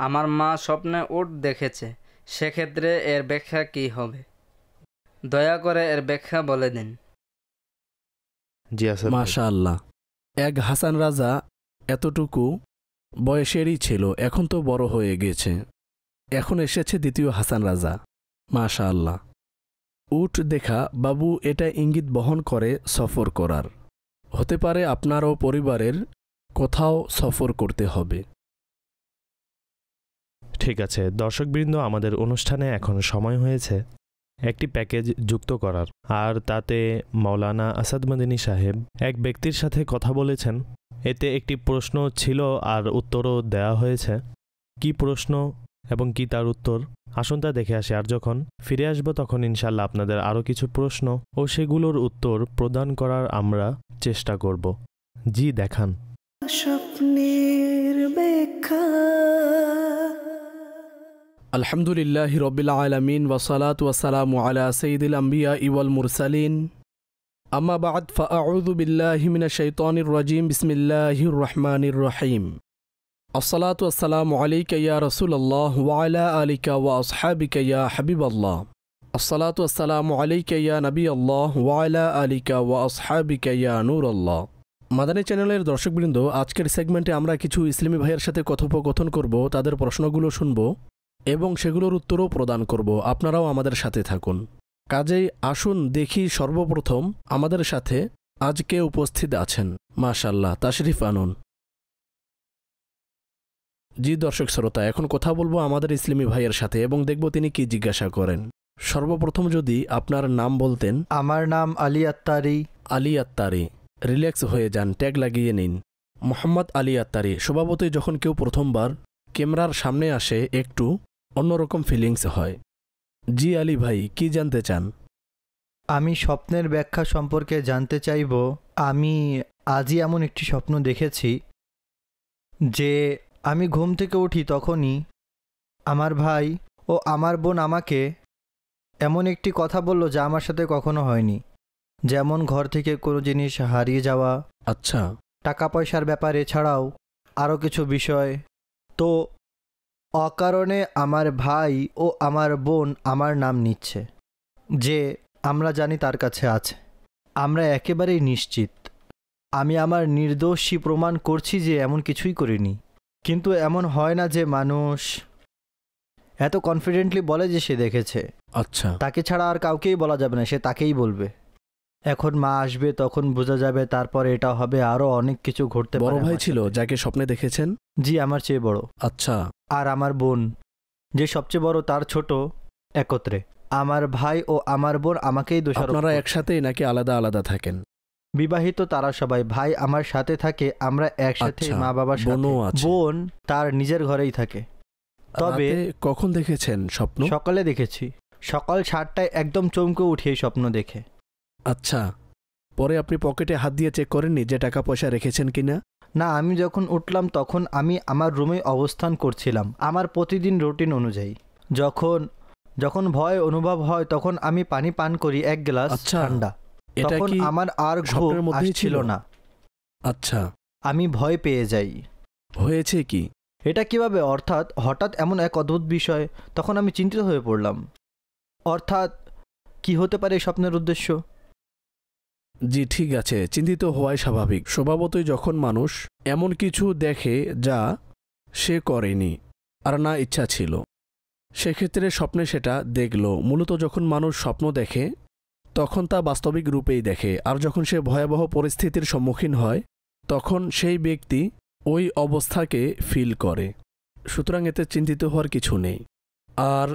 আমার মা স্বপ্নে উট দেখেছে, সেক্ষেত্রে এর ব্যাখ্যা কি হবে? দয়া করে এর ব্যাখ্যা বলে দিন। জি আসাদ ভাই। মাশাআল্লাহ, এক হাসান রাজা এতটুকু বয়সেরই ছিল, এখন তো বড় হয়ে গেছে, এখন এসেছে দ্বিতীয় হাসান রাজা। মাশাআল্লাহ, উট দেখা বাবু, এটা ইঙ্গিত বহন করে সফর করার। হতে পারে আপনারও পরিবারের কোথাও সফর করতে হবে। ঠিক আছে দর্শকবৃন্দ, আমাদের অনুষ্ঠানে এখন সময় হয়েছে একটি প্যাকেজ যুক্ত করার। আর তাতে মাওলানা আসাদ মাদানী সাহেব এক ব্যক্তির সাথে কথা বলেছেন। এতে একটি প্রশ্ন ছিল আর উত্তরও দেওয়া হয়েছে। কি প্রশ্ন এবং কি তার উত্তর, আসুন তা দেখে আসি। আর যখন ফিরে আসব তখন ইনশাল্লাহ আপনাদের আরও কিছু প্রশ্ন ও সেগুলোর উত্তর প্রদান করার আমরা চেষ্টা করব। জি দেখান। স্বপ্নের ব্যাখ্যা। আলহামদুলিল্লাহি রব্বিল আলামিন ওয়াসসালাতু ওয়াসসালামু আলা সাইয়্যিদিল আমবিয়া ওয়াল মুরসালিন, আম্মা বা'দ, ফাআউযু বিল্লাহি মিনাশ শাইতানির রাজীম, বিসমিল্লাহির রহমানির রহিম। আসসালাতু ওয়াসসালামু আলাইকা ইয়া রাসূলুল্লাহ ওয়া আলা আলিকা ওয়া আসহাবিকা ইয়া হাবিবাল্লাহ। আসসালাতু ওয়াসসালামু আলাইকা ইয়া নবিয়াল্লাহ ওয়া আলা আলিকা ওয়া আসহাবিকা ইয়া নূরাল্লাহ। মাদানী চ্যানেলের দর্শকবৃন্দ, আজকের সেগমেন্টে আমরা কিছু ইসলামী ভাইয়ের সাথে কথোপকথন করব, তাদের প্রশ্নগুলো শুনব এবং সেগুলোর উত্তরও প্রদান করব। আপনারাও আমাদের সাথে থাকুন। কাজেই আসুন দেখি সর্বপ্রথম আমাদের সাথে আজকে উপস্থিত আছেন। মাশাআল্লাহ, তাশরিফ আনুন। জি দর্শক শ্রোতা, এখন কথা বলবো আমাদের ইসলামী ভাইয়ের সাথে এবং দেখব তিনি কি জিজ্ঞাসা করেন। সর্বপ্রথম যদি আপনার নাম বলতেন। আমার নাম আলী আত্তারি। আলী আত্তারি, রিল্যাক্স হয়ে যান, ট্যাগ লাগিয়ে নিন। মোহাম্মদ আলী আত্তারি। স্বভাবতই যখন কেউ প্রথমবার ক্যামেরার সামনে আসে একটু অন্যরকম ফিলিংস হয়। জি আলী ভাই, কি জানতে চান? আমি স্বপ্নের ব্যাখ্যা সম্পর্কে জানতে চাইব। আমি আজই এমন একটি স্বপ্ন দেখেছি যে আমি ঘুম থেকে উঠি তখনই আমার ভাই ও আমার বোন আমাকে এমন একটি কথা বলল যা আমার সাথে কখনো হয়নি। যেমন ঘর থেকে কোনো জিনিস হারিয়ে যাওয়া, আচ্ছা, টাকা পয়সার ব্যাপারে ছাড়াও আরও কিছু বিষয়। তো অকারণে আমার ভাই ও আমার বোন আমার নাম নিচ্ছে, যে আমরা জানি তার কাছে আছে। আমরা একেবারেই নিশ্চিত। আমি আমার নির্দোষী প্রমাণ করছি যে এমন কিছুই করিনি। কিন্তু এমন হয় না যে মানুষ এত কনফিডেন্টলি বলে যে সে দেখেছে। আচ্ছা, তাকে ছাড়া আর কাউকেই বলা যাবে না, সে তাকেই বলবে। এখন মা আসবে, তখন বোঝা যাবে, তারপর এটা হবে, আরও অনেক কিছু ঘটতে পারে। বড় ভাই আমার ছিল সাথে। যাকে স্বপ্নে দেখেছেন? জি, আমার চেয়ে বড়। আচ্ছা, আর আমার বোন যে সবচেয়ে বড় তার ছোট, একত্রে আমার ভাই ও আমার বোন আমাকেই দোষারোপ আপনারা করছে। একসাথেই নাকি আলাদা আলাদা থাকেন? বিবাহিত তারা সবাই। ভাই আমার সাথে থাকে, আমরা একসাথে আচ্ছা, মা বাবার সাথে। বোনও আছে? বোন তার নিজের ঘরেই থাকে। তবে রাতে কখন দেখেছেন স্বপ্ন? সকালে দেখেছি, সকাল 7টায় একদম চমকে উঠি এই স্বপ্ন দেখে। আচ্ছা, পরে আপনি পকেটে হাত দিয়ে চেক করেননি যে টাকা পয়সা রেখেছেন কিনা? না, আমি যখন উঠলাম তখন আমি আমার রুমে অবস্থান করছিলাম আমার প্রতিদিন রুটিন অনুযায়ী। যখন ভয় অনুভব হয় তখন আমি পানি পান করি 1 গ্লাস আচ্ছা, ঠান্ডা। এটা তখন কি আমার আর ঘুম স্বপ্নের মধ্যেই আসছিল ছিল? না। আচ্ছা, আমি ভয় পেয়ে যাই। হয়েছে কি? এটা কিভাবে? অর্থাৎ হঠাৎ এমন এক অদ্ভুত বিষয়, তখন আমি চিন্তিত হয়ে পড়লাম। অর্থাৎ কি হতে পারে এই স্বপ্নের উদ্দেশ্য? জি ঠিক আছে, চিন্তিত হওয়াই স্বাভাবিক। স্বভাবতই যখন মানুষ এমন কিছু দেখে যা সে করেনি আর না ইচ্ছা ছিল, সেক্ষেত্রে স্বপ্নে সেটা দেখল। মূলত যখন মানুষ স্বপ্ন দেখে তখন তা বাস্তবিক রূপেই দেখে, আর যখন সে ভয়াবহ পরিস্থিতির সম্মুখীন হয় তখন সেই ব্যক্তি ওই অবস্থাকে ফিল করে। সুতরাং এতে চিন্তিত হওয়ার কিছু নেই। আর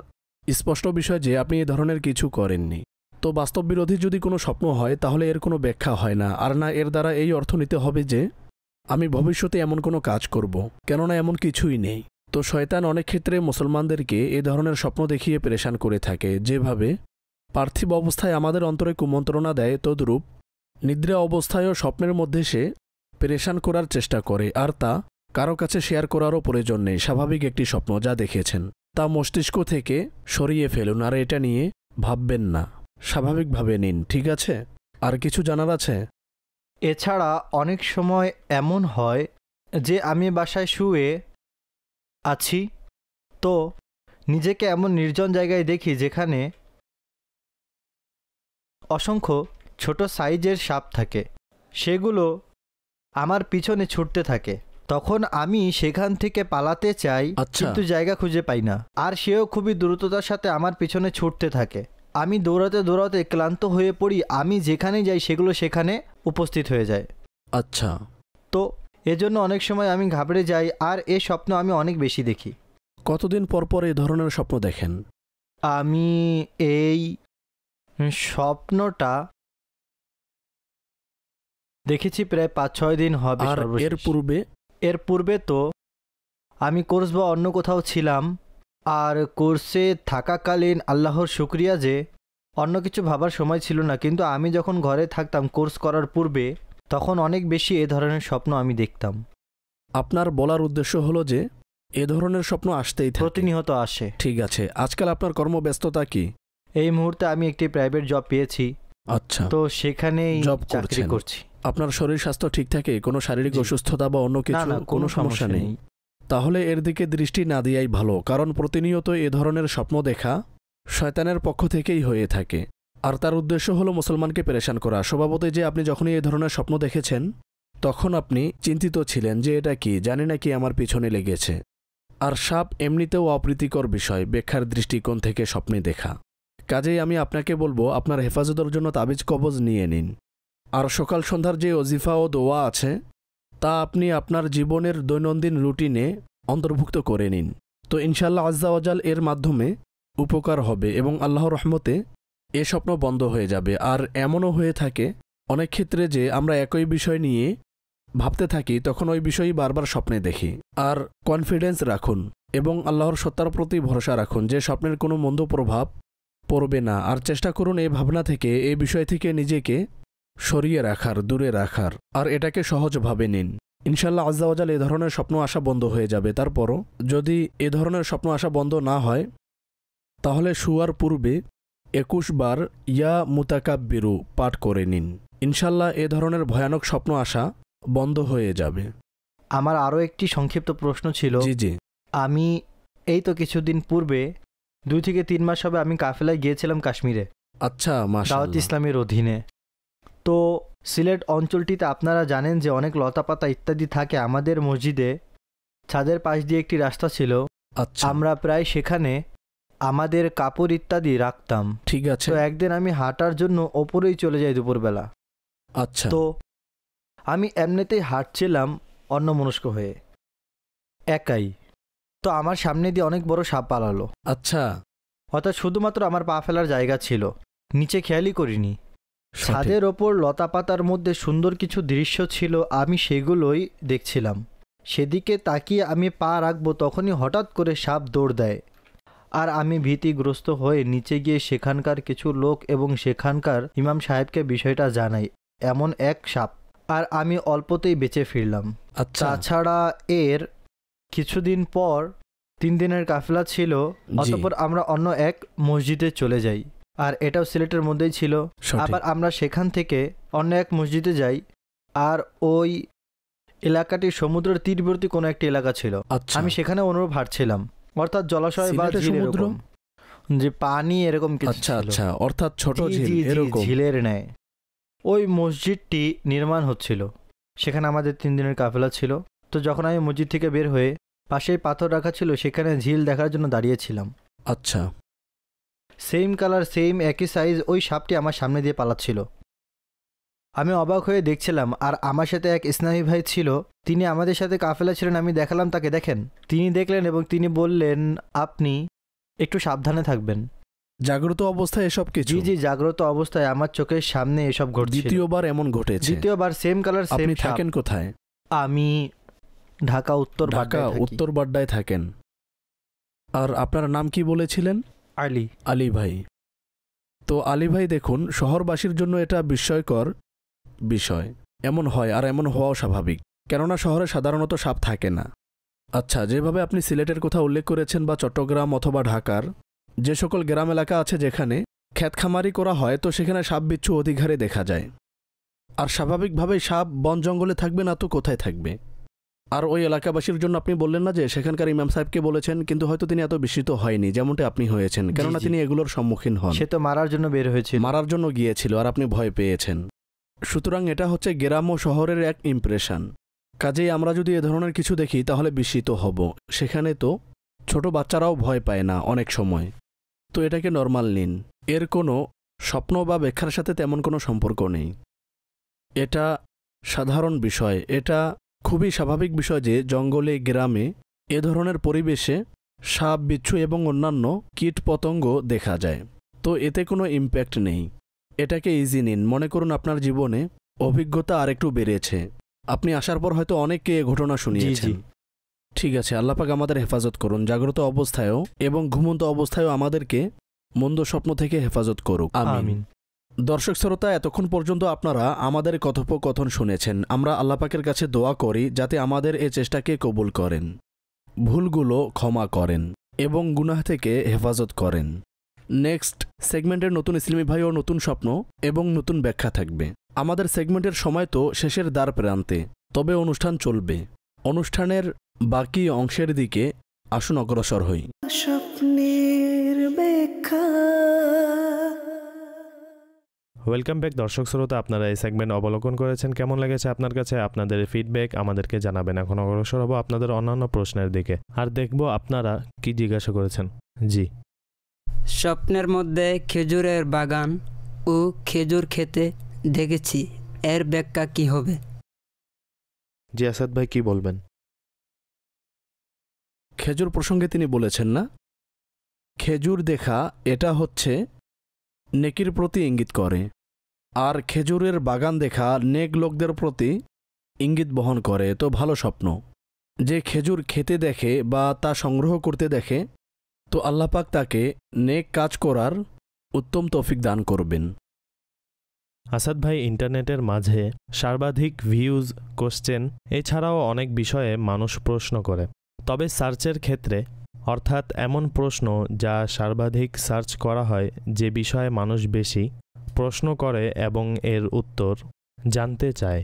স্পষ্ট বিষয় যে আপনি এ ধরনের কিছু করেননি। তো বাস্তব বিরোধী যদি কোনো স্বপ্ন হয় তাহলে এর কোনো ব্যাখ্যা হয় না, আর না এর দ্বারা এই অর্থ নিতে হবে যে আমি ভবিষ্যতে এমন কোনো কাজ করব, কেননা এমন কিছুই নেই। তো শয়তান অনেক ক্ষেত্রে মুসলমানদেরকে এ ধরনের স্বপ্ন দেখিয়ে পেরেশান করে থাকে। যেভাবে পার্থিব অবস্থায় আমাদের অন্তরে কুমন্ত্রণা দেয়, তদ্রূপ নিদ্রা অবস্থায়ও স্বপ্নের মধ্যে সে পেরেশান করার চেষ্টা করে, আর তা কারো কাছে শেয়ার করারও প্রয়োজন নেই। স্বাভাবিক একটি স্বপ্ন যা দেখেছেন তা মস্তিষ্ক থেকে সরিয়ে ফেলুন, আর এটা নিয়ে ভাববেন না, স্বাভাবিকভাবে নিন, ঠিক আছে? আর কিছু জানার আছে? এছাড়া অনেক সময় এমন হয় যে আমি বাসায় শুয়ে আছি, তো নিজেকে এমন নির্জন জায়গায় দেখি যেখানে অসংখ্য ছোট সাইজের সাপ থাকে, সেগুলো আমার পিছনে ছুটতে থাকে। তখন আমি সেখান থেকে পালাতে চাই, আচ্ছা, কিন্তু জায়গা খুঁজে পাই না, আর সেও খুবই দ্রুততার সাথে আমার পিছনে ছুটতে থাকে। আমি দৌড়াতে দৌড়াতে ক্লান্ত হয়ে পড়ি, আমি যেখানে যাই সেগুলো সেখানে উপস্থিত হয়ে যায়। আচ্ছা, তো এজন্য অনেক সময় আমি ঘাবড়ে যাই, আর এ স্বপ্ন আমি অনেক বেশি দেখি। কতদিন পর পর এই ধরনের স্বপ্ন দেখেন? আমি এই স্বপ্নটা দেখেছি প্রায় 5-6 দিন হবে। আর সর্বশেষ। এর পূর্বে তো আমি কোর্স বা অন্য কোথাও ছিলাম, আর কোর্সে থাকাকালীন আল্লাহর শুকরিয়া যে অন্য কিছু ভাবার সময় ছিল না, কিন্তু আমি যখন ঘরে থাকতাম কোর্স করার পূর্বে তখন অনেক বেশি এ ধরনের স্বপ্ন আমি দেখতাম। আপনার বলার উদ্দেশ্য হলো যে এ ধরনের স্বপ্ন আসতেই থাকে, প্রতিনিয়ত আসে। ঠিক আছে। আজকাল আপনার কর্মব্যস্ততা কি? এই মুহূর্তে আমি একটি প্রাইভেট জব পেয়েছি, আচ্ছা, তো সেখানেই জব চাকরি করছেন। করছি। আপনার শরীর স্বাস্থ্য ঠিক থাকে? কোনো শারীরিক জি। অসুস্থতা বা অন্য না কিছু? না, কোনো সমস্যা নেই। তাহলে এর দিকে দৃষ্টি না দেওয়াই ভালো, কারণ প্রতিনিয়ত এ ধরনের স্বপ্ন দেখা শয়তানের পক্ষ থেকেই হয়ে থাকে, আর তার উদ্দেশ্য হলো মুসলমানকে পেরেশান করা। স্বভাবতই যে আপনি যখনই এ ধরনের স্বপ্ন দেখেছেন তখন আপনি চিন্তিত ছিলেন যে এটা কি, জানি না কি আমার পিছনে লেগেছে। আর সাপ এমনিতেও অপ্রীতিকর বিষয় ব্যাখ্যার দৃষ্টিকোণ থেকে স্বপ্নে দেখা। কাজেই আমি আপনাকে বলবো আপনার হেফাজতের জন্য তাবিজ কবজ নিয়ে নিন, আর সকাল সন্ধ্যার যে ওজিফা ও দোয়া আছে তা আপনি আপনার জীবনের দৈনন্দিন রুটিনে অন্তর্ভুক্ত করে নিন। তো ইনশাআল্লাহ আজ্জা ওয়াজাল এর মাধ্যমে উপকার হবে এবং আল্লাহর রহমতে এ স্বপ্ন বন্ধ হয়ে যাবে। আর এমনও হয়ে থাকে অনেক ক্ষেত্রে যে আমরা একই বিষয় নিয়ে ভাবতে থাকি, তখন ওই বিষয়ই বারবার স্বপ্নে দেখি। আর কনফিডেন্স রাখুন এবং আল্লাহর সত্তার প্রতি ভরসা রাখুন যে স্বপ্নের কোনো মন্দ প্রভাব পড়বে না। আর চেষ্টা করুন এই ভাবনা থেকে, এই বিষয় থেকে নিজেকে সরিয়ে রাখার, দূরে রাখার, আর এটাকে সহজভাবে নিন। ইনশাল্লাহ আজ্জা ওয়াজাল এ ধরনের স্বপ্ন আসা বন্ধ হয়ে যাবে। তারপরও যদি এ ধরনের স্বপ্ন আসা বন্ধ না হয় তাহলে শুয়ার পূর্বে 21 বার ইয়া মুতাকাব্বিরু পাঠ করে নিন। ইনশাল্লাহ এ ধরনের ভয়ানক স্বপ্ন আসা বন্ধ হয়ে যাবে। আমার আরও একটি সংক্ষিপ্ত প্রশ্ন ছিল। জি জি। আমি এই তো কিছুদিন পূর্বে 2 থেকে 3 মাস হবে আমি কাফেলায় গিয়েছিলাম কাশ্মীরে। আচ্ছা, দাওয়াত মাশাআল্লাহ। ইসলামের অধীনে। তো সিলেট অঞ্চলটিতে আপনারা জানেন যে অনেক লতাপাতা ইত্যাদি থাকে। আমাদের মসজিদে ছাদের পাশ দিয়ে একটি রাস্তা ছিল। আচ্ছা, আমরা প্রায় সেখানে আমাদের কাপড় ইত্যাদি রাখতাম। ঠিক আছে। তো একদিন আমি হাঁটার জন্য ওপরেই চলে যাই দুপুরবেলা। আচ্ছা, তো আমি এমনিতেই হাঁটছিলাম অন্যমনস্ক হয়ে, একাই। তো আমার সামনে দিয়ে অনেক বড় সাপ পালালো। আচ্ছা, অর্থাৎ শুধুমাত্র আমার পা ফেলার জায়গা ছিল, নিচে খেয়ালই করিনি। সঠিক। ছাদের ওপর লতাপাতার মধ্যে সুন্দর কিছু দৃশ্য ছিল, আমি সেগুলোই দেখছিলাম। সেদিকে তাকিয়ে আমি পা রাখবো তখনই হঠাৎ করে সাপ দৌড় দেয়। আর আমি ভীতিগ্রস্ত হয়ে নিচে গিয়ে সেখানকার কিছু লোক এবং সেখানকার ইমাম সাহেবকে বিষয়টা জানাই, এমন এক সাপ। আর আমি অল্পতেই বেঁচে ফিরলাম। আচ্ছা, তাছাড়া এর কিছুদিন পর 3 দিনের কাফেলা ছিল, অতঃপর আমরা অন্য এক মসজিদে চলে যাই। আর এটাও সিলেটের মধ্যেই ছিল। সঠিক। আবার আমরা সেখান থেকে অন্য এক মসজিদে যাই। আর ওই এলাকাটি সমুদ্রের তীরবর্তী কোনো একটি এলাকা ছিল। আচ্ছা, আমি সেখানে অনুরূপ হাঁটছিলাম, অর্থাৎ জলাশয় বা সিলেটে ঝিল সমুদ্র? এরকম, যে পানি এরকম কিছু আচ্ছা ছিল। আচ্ছা, অর্থাৎ ছোট জি, ঝিল জি, জি, এরকম। ঝিলের ন্যায় ওই মসজিদটি নির্মাণ হচ্ছিল। সেখানে আমাদের 3 দিনের কাফেলা ছিল। তো যখন আমি মসজিদ থেকে বের হয়ে পাশেই পাথর রাখা ছিল, সেখানে ঝিল দেখার জন্য দাঁড়িয়েছিলাম। আচ্ছা, সেম কালার, সেম একই সাইজ ওই সাপটি আমার সামনে দিয়ে পালাচ্ছিল। আমি অবাক হয়ে দেখছিলাম। আর আমার সাথে এক ইসলামী ভাই ছিল, তিনি আমাদের সাথে কাফেলা ছিলেন। আমি দেখালাম তাকে, দেখেন। তিনি দেখলেন এবং তিনি বললেন, আপনি একটু সাবধানে থাকবেন। জাগ্রত অবস্থায় এসব কিছু? জি জি, জাগ্রত অবস্থায় আমার চোখের সামনে এসব ঘটছিল। দ্বিতীয়বার এমন ঘটেছে? দ্বিতীয়বার সেম কালার, সেম আপনি সাপ। থাকেন কোথায়? আমি ঢাকা উত্তর ঢাকা বাড্ডায় থাকি। উত্তর বাড্ডায় থাকেন। আর আপনার নাম কি বলেছিলেন? আলী। আলী ভাই। তো আলী ভাই দেখুন, শহরবাসীর জন্য এটা বিস্ময়কর বিষয়। এমন হয়, আর এমন হওয়াও স্বাভাবিক, কেননা শহরে সাধারণত সাপ থাকে না। আচ্ছা, যেভাবে আপনি সিলেটের কথা উল্লেখ করেছেন বা চট্টগ্রাম অথবা ঢাকার যে সকল গ্রাম এলাকা আছে যেখানে ক্ষেতখামারি করা হয়, তো সেখানে সাপ বিচ্ছু অধিক হারে দেখা যায়। আর স্বাভাবিকভাবেই সাপ বন জঙ্গলে থাকবে না তো কোথায় থাকবে? আর ওই এলাকাবাসীর জন্য আপনি বললেন না যে সেখানকার ইমাম সাহেবকে বলেছেন, কিন্তু হয়তো তিনি এত বিস্মিত হয়নি যেমনটা আপনি হয়েছেন, কেননা জি। তিনি এগুলোর সম্মুখীন হন। সে তো মারার জন্য বের হয়েছিল। মারার জন্য গিয়েছিল আর আপনি ভয় পেয়েছেন। সুতরাং এটা হচ্ছে গ্রাম ও শহরের এক ইমপ্রেশন। কাজেই আমরা যদি এ ধরনের কিছু দেখি তাহলে বিস্মিত হব। সেখানে তো ছোট বাচ্চারাও ভয় পায় না অনেক সময়। তো এটাকে নর্মাল নিন। এর কোনো স্বপ্ন বা ব্যাখ্যার সাথে তেমন কোনো সম্পর্ক নেই। এটা সাধারণ বিষয়। এটা খুবই স্বাভাবিক বিষয় যে জঙ্গলে, গ্রামে এ ধরনের পরিবেশে সাপ, বিচ্ছু এবং অন্যান্য কীট পতঙ্গ দেখা যায়। তো এতে কোনো ইম্প্যাক্ট নেই। এটাকে ইজি নিন। মনে করুন আপনার জীবনে অভিজ্ঞতা আরেকটু বেড়েছে। আপনি আসার পর হয়তো অনেককে এ ঘটনা শুনিয়েছেন। ঠিক আছে, আল্লাপাক আমাদের হেফাজত করুন, জাগ্রত অবস্থায়ও এবং ঘুমন্ত অবস্থায়ও আমাদেরকে মন্দ স্বপ্ন থেকে হেফাজত করুক। আমিন। দর্শক শ্রোতা, এতক্ষণ পর্যন্ত আপনারা আমাদের কথোপকথন শুনেছেন। আমরা আল্লাপাকের কাছে দোয়া করি যাতে আমাদের এ চেষ্টাকে কবুল করেন, ভুলগুলো ক্ষমা করেন এবং গুনাহ থেকে হেফাজত করেন। নেক্সট সেগমেন্টের নতুন ইসলামী ভাই ও নতুন স্বপ্ন এবং নতুন ব্যাখ্যা থাকবে। আমাদের সেগমেন্টের সময় তো শেষের দ্বার প্রান্তে, তবে অনুষ্ঠান চলবে। অনুষ্ঠানের বাকি অংশের দিকে আসুন অগ্রসর হই। স্বপ্নের ব্যাখ্যা। ওয়েলকাম ব্যাক দর্শক শ্রোতা, আপনারা এই সেগমেন্ট অবলোকন করেছেন। কেমন লেগেছে আপনার কাছে? আপনাদের ফিডব্যাক আমাদেরকে জানাবেন। এখন অগ্রসর হব আপনাদের অন্যান্য প্রশ্নের দিকে, আর দেখব আপনারা কি জিজ্ঞাসা করেছেন। জি। স্বপ্নের মধ্যে খেজুরের বাগান ও খেজুর খেতে দেখেছি, এর ব্যাখ্যা কি হবে? জি আসাদ ভাই, কি বলবেন? খেজুর প্রসঙ্গে তিনি বলেছেন না? খেজুর দেখা এটা হচ্ছে নেকির প্রতি ইঙ্গিত করে, আর খেজুরের বাগান দেখা নেক লোকদের প্রতি ইঙ্গিত বহন করে। তো ভালো স্বপ্ন, যে খেজুর খেতে দেখে বা তা সংগ্রহ করতে দেখে, তো আল্লাহ পাক তাকে নেক কাজ করার উত্তম তৌফিক দান করবেন। আসাদ ভাই, ইন্টারনেটের মাঝে সর্বাধিক ভিউজ, কোশ্চেন এছাড়াও অনেক বিষয়ে মানুষ প্রশ্ন করে, তবে সার্চের ক্ষেত্রে অর্থাৎ এমন প্রশ্ন যা সর্বাধিক সার্চ করা হয়, যে বিষয়ে মানুষ বেশি প্রশ্ন করে এবং এর উত্তর জানতে চায়,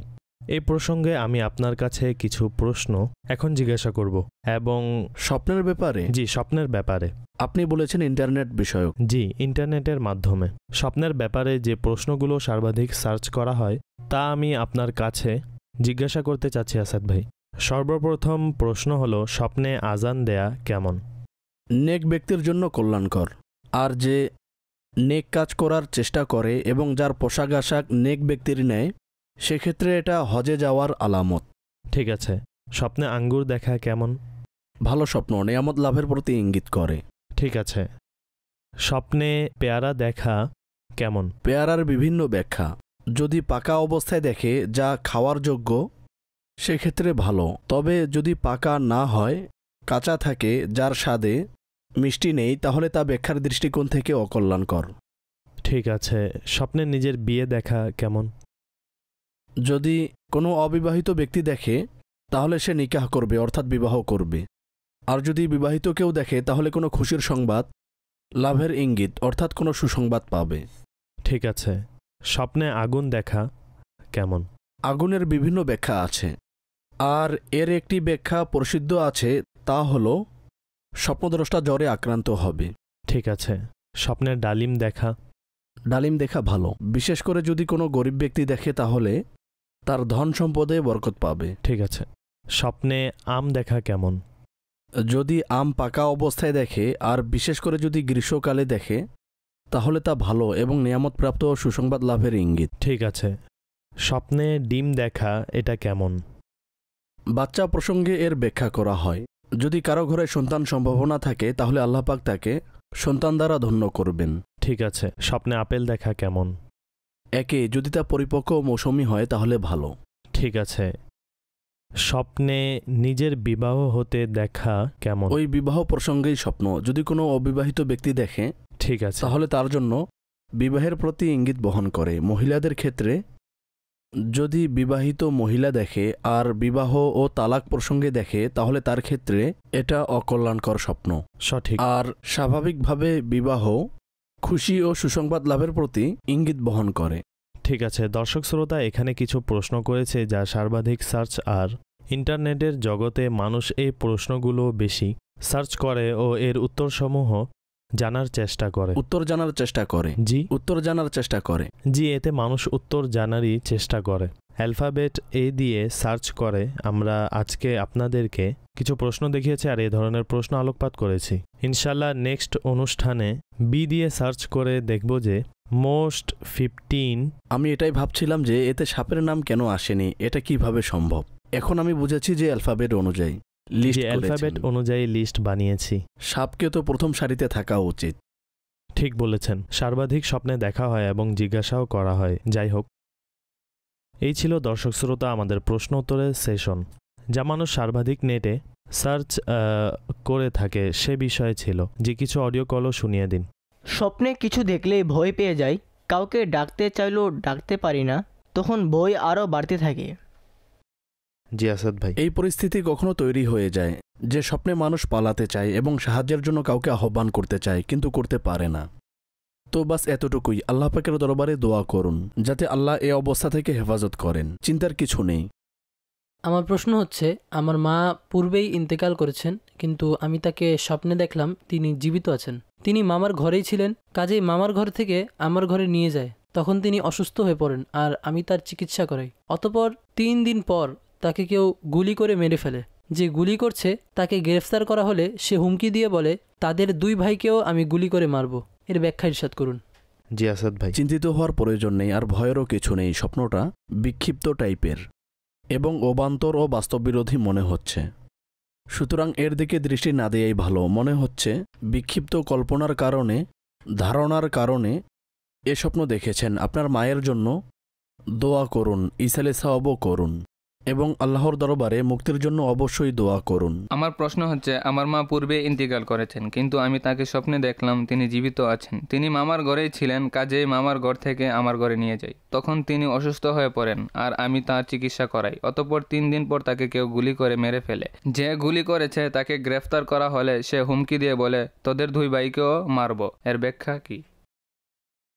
এই প্রসঙ্গে আমি আপনার কাছে কিছু প্রশ্ন এখন জিজ্ঞাসা করব এবং স্বপ্নের ব্যাপারে? জি, স্বপ্নের ব্যাপারে। আপনি বলেছেন ইন্টারনেট বিষয়ক। জি, ইন্টারনেটের মাধ্যমে স্বপ্নের ব্যাপারে যে প্রশ্নগুলো সর্বাধিক সার্চ করা হয় তা আমি আপনার কাছে জিজ্ঞাসা করতে চাচ্ছি আসাদ ভাই। সর্বপ্রথম প্রশ্ন হলো, স্বপ্নে আজান দেয়া কেমন? নেক ব্যক্তির জন্য কল্যাণকর, আর যে নেক কাজ করার চেষ্টা করে এবং যার পোশাক আশাক নেক ব্যক্তির নেয়, সেক্ষেত্রে এটা হজে যাওয়ার আলামত। ঠিক আছে। স্বপ্নে আঙ্গুর দেখা কেমন? ভালো স্বপ্ন, নেয়ামত লাভের প্রতি ইঙ্গিত করে। ঠিক আছে। স্বপ্নে পেয়ারা দেখা কেমন? পেয়ারার বিভিন্ন ব্যাখ্যা। যদি পাকা অবস্থায় দেখে যা খাওয়ার যোগ্য, সেক্ষেত্রে ভালো। তবে যদি পাকা না হয়, কাঁচা থাকে, যার স্বাদে মিষ্টি নেই, তাহলে তা ব্যাখ্যার দৃষ্টিকোণ থেকে অকল্যাণকর। ঠিক আছে। স্বপ্নে নিজের বিয়ে দেখা কেমন? যদি কোনো অবিবাহিত ব্যক্তি দেখে, তাহলে সে নিকাহ করবে, অর্থাৎ বিবাহ করবে। আর যদি বিবাহিত কেউ দেখে, তাহলে কোনো খুশির সংবাদ, লাভের ইঙ্গিত, অর্থাৎ কোনো সুসংবাদ পাবে। ঠিক আছে। স্বপ্নে আগুন দেখা কেমন? আগুনের বিভিন্ন ব্যাখ্যা আছে, আর এর একটি ব্যাখ্যা প্রসিদ্ধ আছে, তা হল স্বপ্নদ্রষ্টা জ্বরে আক্রান্ত হবে। ঠিক আছে। স্বপ্নে ডালিম দেখা? ডালিম দেখা ভালো, বিশেষ করে যদি কোনো গরিব ব্যক্তি দেখে, তাহলে তার ধন সম্পদে বরকত পাবে। ঠিক আছে। স্বপ্নে আম দেখা কেমন? যদি আম পাকা অবস্থায় দেখে, আর বিশেষ করে যদি গ্রীষ্মকালে দেখে, তাহলে তা ভালো এবং নিয়ামতপ্রাপ্ত ও সুসংবাদ লাভের ইঙ্গিত। ঠিক আছে। স্বপ্নে ডিম দেখা এটা কেমন? বাচ্চা প্রসঙ্গে এর ব্যাখ্যা করা হয়। যদি কারো ঘরে সন্তান সম্ভাবনা থাকে, তাহলে আল্লাহ পাক তাকে সন্তান দ্বারা ধন্য করবেন। ঠিক আছে। স্বপ্নে আপেল দেখা কেমন? একে যদি তা পরিপক্ক ও মৌসুমী হয়, তাহলে ভালো। ঠিক আছে। স্বপ্নে নিজের বিবাহ হতে দেখা কেমন? ওই বিবাহ প্রসঙ্গেই স্বপ্ন। যদি কোনো অবিবাহিত ব্যক্তি দেখে, ঠিক আছে, তাহলে তার জন্য বিবাহের প্রতি ইঙ্গিত বহন করে। মহিলাদের ক্ষেত্রে যদি বিবাহিত মহিলা দেখে আর বিবাহ ও তালাক প্রসঙ্গে দেখে, তাহলে তার ক্ষেত্রে এটা অকল্যাণকর স্বপ্ন। সঠিক। আর স্বাভাবিকভাবে বিবাহ খুশি ও সুসংবাদ লাভের প্রতি ইঙ্গিত বহন করে। ঠিক আছে। দর্শক শ্রোতা এখানে কিছু প্রশ্ন করেছে যা সর্বাধিক সার্চ, আর ইন্টারনেটের জগতে মানুষ এই প্রশ্নগুলো বেশি সার্চ করে ও এর উত্তরসমূহ জানার চেষ্টা করে। উত্তর জানার চেষ্টা করে। জি, উত্তর জানার চেষ্টা করে। জি, এতে মানুষ উত্তর জানারই চেষ্টা করে। অ্যালফাবেট এ দিয়ে সার্চ করে। আমরা আজকে আপনাদেরকে কিছু প্রশ্ন দেখিয়েছি আর এই ধরনের প্রশ্ন আলোকপাত করেছি। ইনশাল্লাহ নেক্সট অনুষ্ঠানে বি দিয়ে সার্চ করে দেখব যে মোস্ট 15। আমি এটাই ভাবছিলাম যে এতে সাপের নাম কেন আসেনি, এটা কিভাবে সম্ভব। এখন আমি বুঝেছি যে অ্যালফাবেট অনুযায়ী লিস্ট, অ্যালফাবেট অনুযায়ী লিস্ট বানিয়েছি। সাপকে তো প্রথম সারিতে থাকা উচিত। ঠিক বলেছেন। সর্বাধিক স্বপ্নে দেখা হয় এবং জিজ্ঞাসাও করা হয়। যাই হোক, এই ছিল দর্শক শ্রোতা আমাদের প্রশ্ন উত্তরের সেশন, যা মানুষ সর্বাধিক নেটে সার্চ করে থাকে সে বিষয়ে ছিল। যে কিছু অডিও কলও শুনিয়ে দিন। স্বপ্নে কিছু দেখলেই ভয় পেয়ে যাই, কাউকে ডাকতে চাইলেও ডাকতে পারি না, তখন ভয় আরও বাড়তে থাকে। জি আসাদ ভাই। এই পরিস্থিতি কখনো তৈরি হয়ে যায় যে স্বপ্নে মানুষ পালাতে চায় এবং সাহায্যের জন্য কাউকে আহ্বান করতে চায়, কিন্তু করতে পারে না। তো বাস এতটুকুই। আল্লাহ পাকের দরবারে দোয়া করুন যাতে আল্লাহ এই অবস্থা থেকে হেফাজত করেন। চিন্তার কিছু নেই। আমার প্রশ্ন হচ্ছে, আমার মা পূর্বেই ইন্তেকাল করেছেন, কিন্তু আমি তাকে স্বপ্নে দেখলাম তিনি জীবিত আছেন। তিনি মামার ঘরেই ছিলেন, কাজেই মামার ঘর থেকে আমার ঘরে নিয়ে যায়। তখন তিনি অসুস্থ হয়ে পড়েন আর আমি তার চিকিৎসা করাই। অতপর 3 দিন পর তাকে কেউ গুলি করে মেরে ফেলে। যে গুলি করছে তাকে গ্রেফতার করা হলে সে হুমকি দিয়ে বলে, তাদের 2 ভাইকেও আমি গুলি করে মারব। এর ব্যাখ্যা ইরশাদ করুন। জি আসাদ ভাই। চিন্তিত হওয়ার প্রয়োজন নেই, আর ভয়েরও কিছু নেই। স্বপ্নটা বিক্ষিপ্ত টাইপের এবং অবান্তর ও বাস্তববিরোধী মনে হচ্ছে। সুতরাং এর দিকে দৃষ্টি না দেয়াই ভালো। মনে হচ্ছে বিক্ষিপ্ত কল্পনার কারণে, ধারণার কারণে এ স্বপ্ন দেখেছেন। আপনার মায়ের জন্য দোয়া করুন, ইসালে সাওয়াবও করুন এবং আল্লাহর দরবারে মুক্তির জন্য অবশ্যই দোয়া করুন। আমার প্রশ্ন হচ্ছে, আমার মা পূর্বে ইন্তিকাল করেছেন, কিন্তু আমি তাকে স্বপ্নে দেখলাম তিনি জীবিত আছেন। তিনি মামার ঘরেই ছিলেন, কাজেই মামার ঘর থেকে আমার ঘরে নিয়ে যাই। তখন তিনি অসুস্থ হয়ে পড়েন আর আমি তার চিকিৎসা করাই। অতঃপর 3 দিন পর তাকে কেউ গুলি করে মেরে ফেলে। যে গুলি করেছে তাকে গ্রেফতার করা হলে সে হুমকি দিয়ে বলে, তোদের 2 ভাইকেও মারব। এর ব্যাখ্যা কি?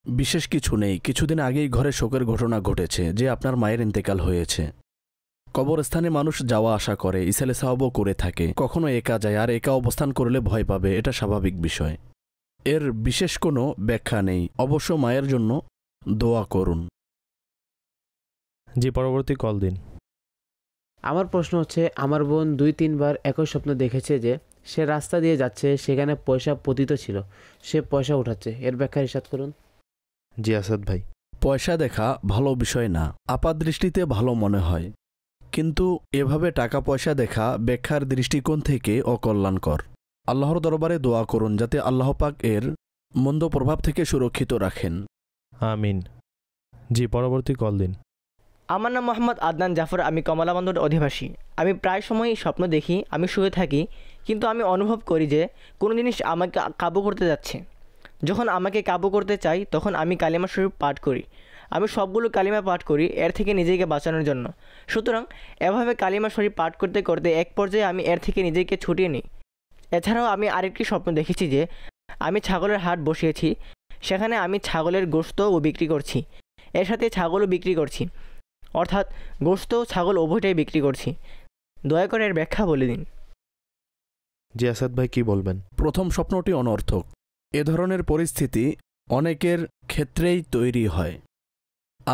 বিশেষ কিছু নেই। কিছুদিন আগেই ঘরে শোকের ঘটনা ঘটেছে যে আপনার মায়ের ইন্তেকাল হয়েছে। কবরস্থানে মানুষ যাওয়া আসা করে, ইসালে সাওয়াবও করে থাকে। কখনো একা যায়, আর একা অবস্থান করলে ভয় পাবে, এটা স্বাভাবিক বিষয়। এর বিশেষ কোনো ব্যাখ্যা নেই। অবশ্য মায়ের জন্য দোয়া করুন। জি, পরবর্তী কল দিন। আমার প্রশ্ন হচ্ছে, আমার বোন 2-3 বার একই স্বপ্ন দেখেছে যে সে রাস্তা দিয়ে যাচ্ছে, সেখানে পয়সা পতিত ছিল, সে পয়সা উঠাচ্ছে। এর ব্যাখ্যা ইরশাদ করুন। জি আসাদ ভাই। পয়সা দেখা ভালো বিষয় না, আপাতদৃষ্টিতে ভালো মনে হয়, কিন্তু এভাবে টাকা পয়সা দেখা ব্যাখ্যার দৃষ্টিকোণ থেকে অকল্যাণকর। আল্লাহর দরবারে দোয়া করুন যাতে আল্লাহ পাক এর মন্দ প্রভাব থেকে সুরক্ষিত রাখেন। আমিন। জি, পরবর্তী কল দিন। আমার নাম মোহাম্মদ আদনান জাফর, আমি কমলাবন্দর অধিবাসী। আমি প্রায় সময়ই স্বপ্ন দেখি আমি শুয়ে থাকি, কিন্তু আমি অনুভব করি যে কোনো জিনিস আমাকে কাবু করতে যাচ্ছে। যখন আমাকে কাবু করতে চাই তখন আমি কালিমা শরীফ পাঠ করি। আমি সবগুলো কালিমা পাঠ করি এর থেকে নিজেকে বাঁচানোর জন্য। সুতরাং এভাবে কালিমা শরীফ পাঠ করতে করতে এক পর্যায়ে আমি এর থেকে নিজেকে ছুটিয়ে নিই। এছাড়াও আমি আরেকটি স্বপ্ন দেখেছি যে আমি ছাগলের হাট বসিয়েছি, সেখানে আমি ছাগলের গোশতও বিক্রি করছি, এর সাথে ছাগলও বিক্রি করছি, অর্থাৎ গোশত ও ছাগল উভয়টাই বিক্রি করছি। দয়া করে এর ব্যাখ্যা বলে দিন। জি আসাদ ভাই, কি বলবেন? প্রথম স্বপ্নটি অনর্থক। এ ধরনের পরিস্থিতি অনেকের ক্ষেত্রেই তৈরি হয়।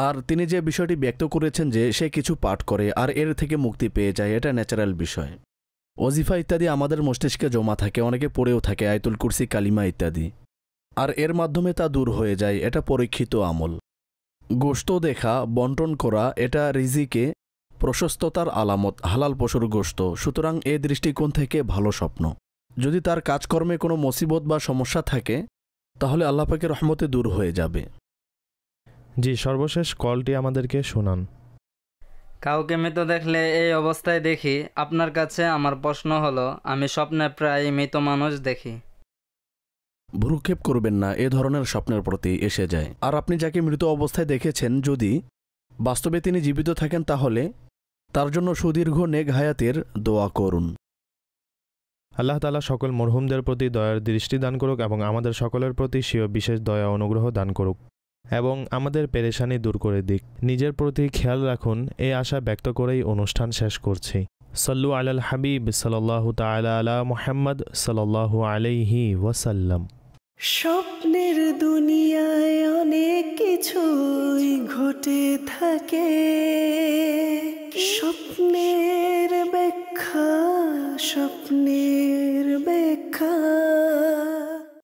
আর তিনি যে বিষয়টি ব্যক্ত করেছেন যে সে কিছু পাঠ করে আর এর থেকে মুক্তি পেয়ে যায়, এটা ন্যাচারাল বিষয়। ওজিফা ইত্যাদি আমাদের মস্তিষ্কে জমা থাকে, অনেকে পড়েও থাকে, আয়াতুল কুরসি, কালিমা ইত্যাদি, আর এর মাধ্যমে তা দূর হয়ে যায়। এটা পরীক্ষিত আমল। গোশত দেখা, বন্টন করা, এটা রিজিকে প্রশস্ততার আলামত, হালাল পশুর গোশত। সুতরাং এ দৃষ্টিকোণ থেকে ভালো স্বপ্ন। যদি তার কাজকর্মে কোনো মুসিবত বা সমস্যা থাকে তাহলে আল্লাহ পাকের রহমতে দূর হয়ে যাবে। জি, সর্বশেষ কলটি আমাদেরকে শোনান। কাউকে মৃত দেখলে এই অবস্থায় দেখি। আপনার কাছে আমার প্রশ্ন হলো, আমি স্বপ্নে প্রায় মৃত মানুষ দেখি। ভ্রুক্ষেপ করবেন না, এ ধরনের স্বপ্নের প্রতি এসে যায়। আর আপনি যাকে মৃত অবস্থায় দেখেছেন, যদি বাস্তবে তিনি জীবিত থাকেন তাহলে তার জন্য সুদীর্ঘ নেক হায়াতের দোয়া করুন। আল্লাহ তাআলা সকল মরহুমদের প্রতি দয়ার দৃষ্টি দান করুক এবং আমাদের সকলের প্রতি স্বীয় বিশেষ দয়া অনুগ্রহ দান করুক এবং আমাদের পেরেশানি দূর করে দিক। নিজের প্রতি খেয়াল রাখুন, এই আশা ব্যক্ত করেই অনুষ্ঠান শেষ করছি। সাল্লু আলাল হাবিব সাল্লাল্লাহু তাআলা আলা মুহাম্মদ সাল্লাল্লাহু আলাইহি ওয়াসাল্লাম। স্বপ্নের দুনিয়ায় অনেক কিছুই ঘটে থাকে, স্বপ্নের ব্যাখ্যা, স্বপ্নের ব্যাখ্যা।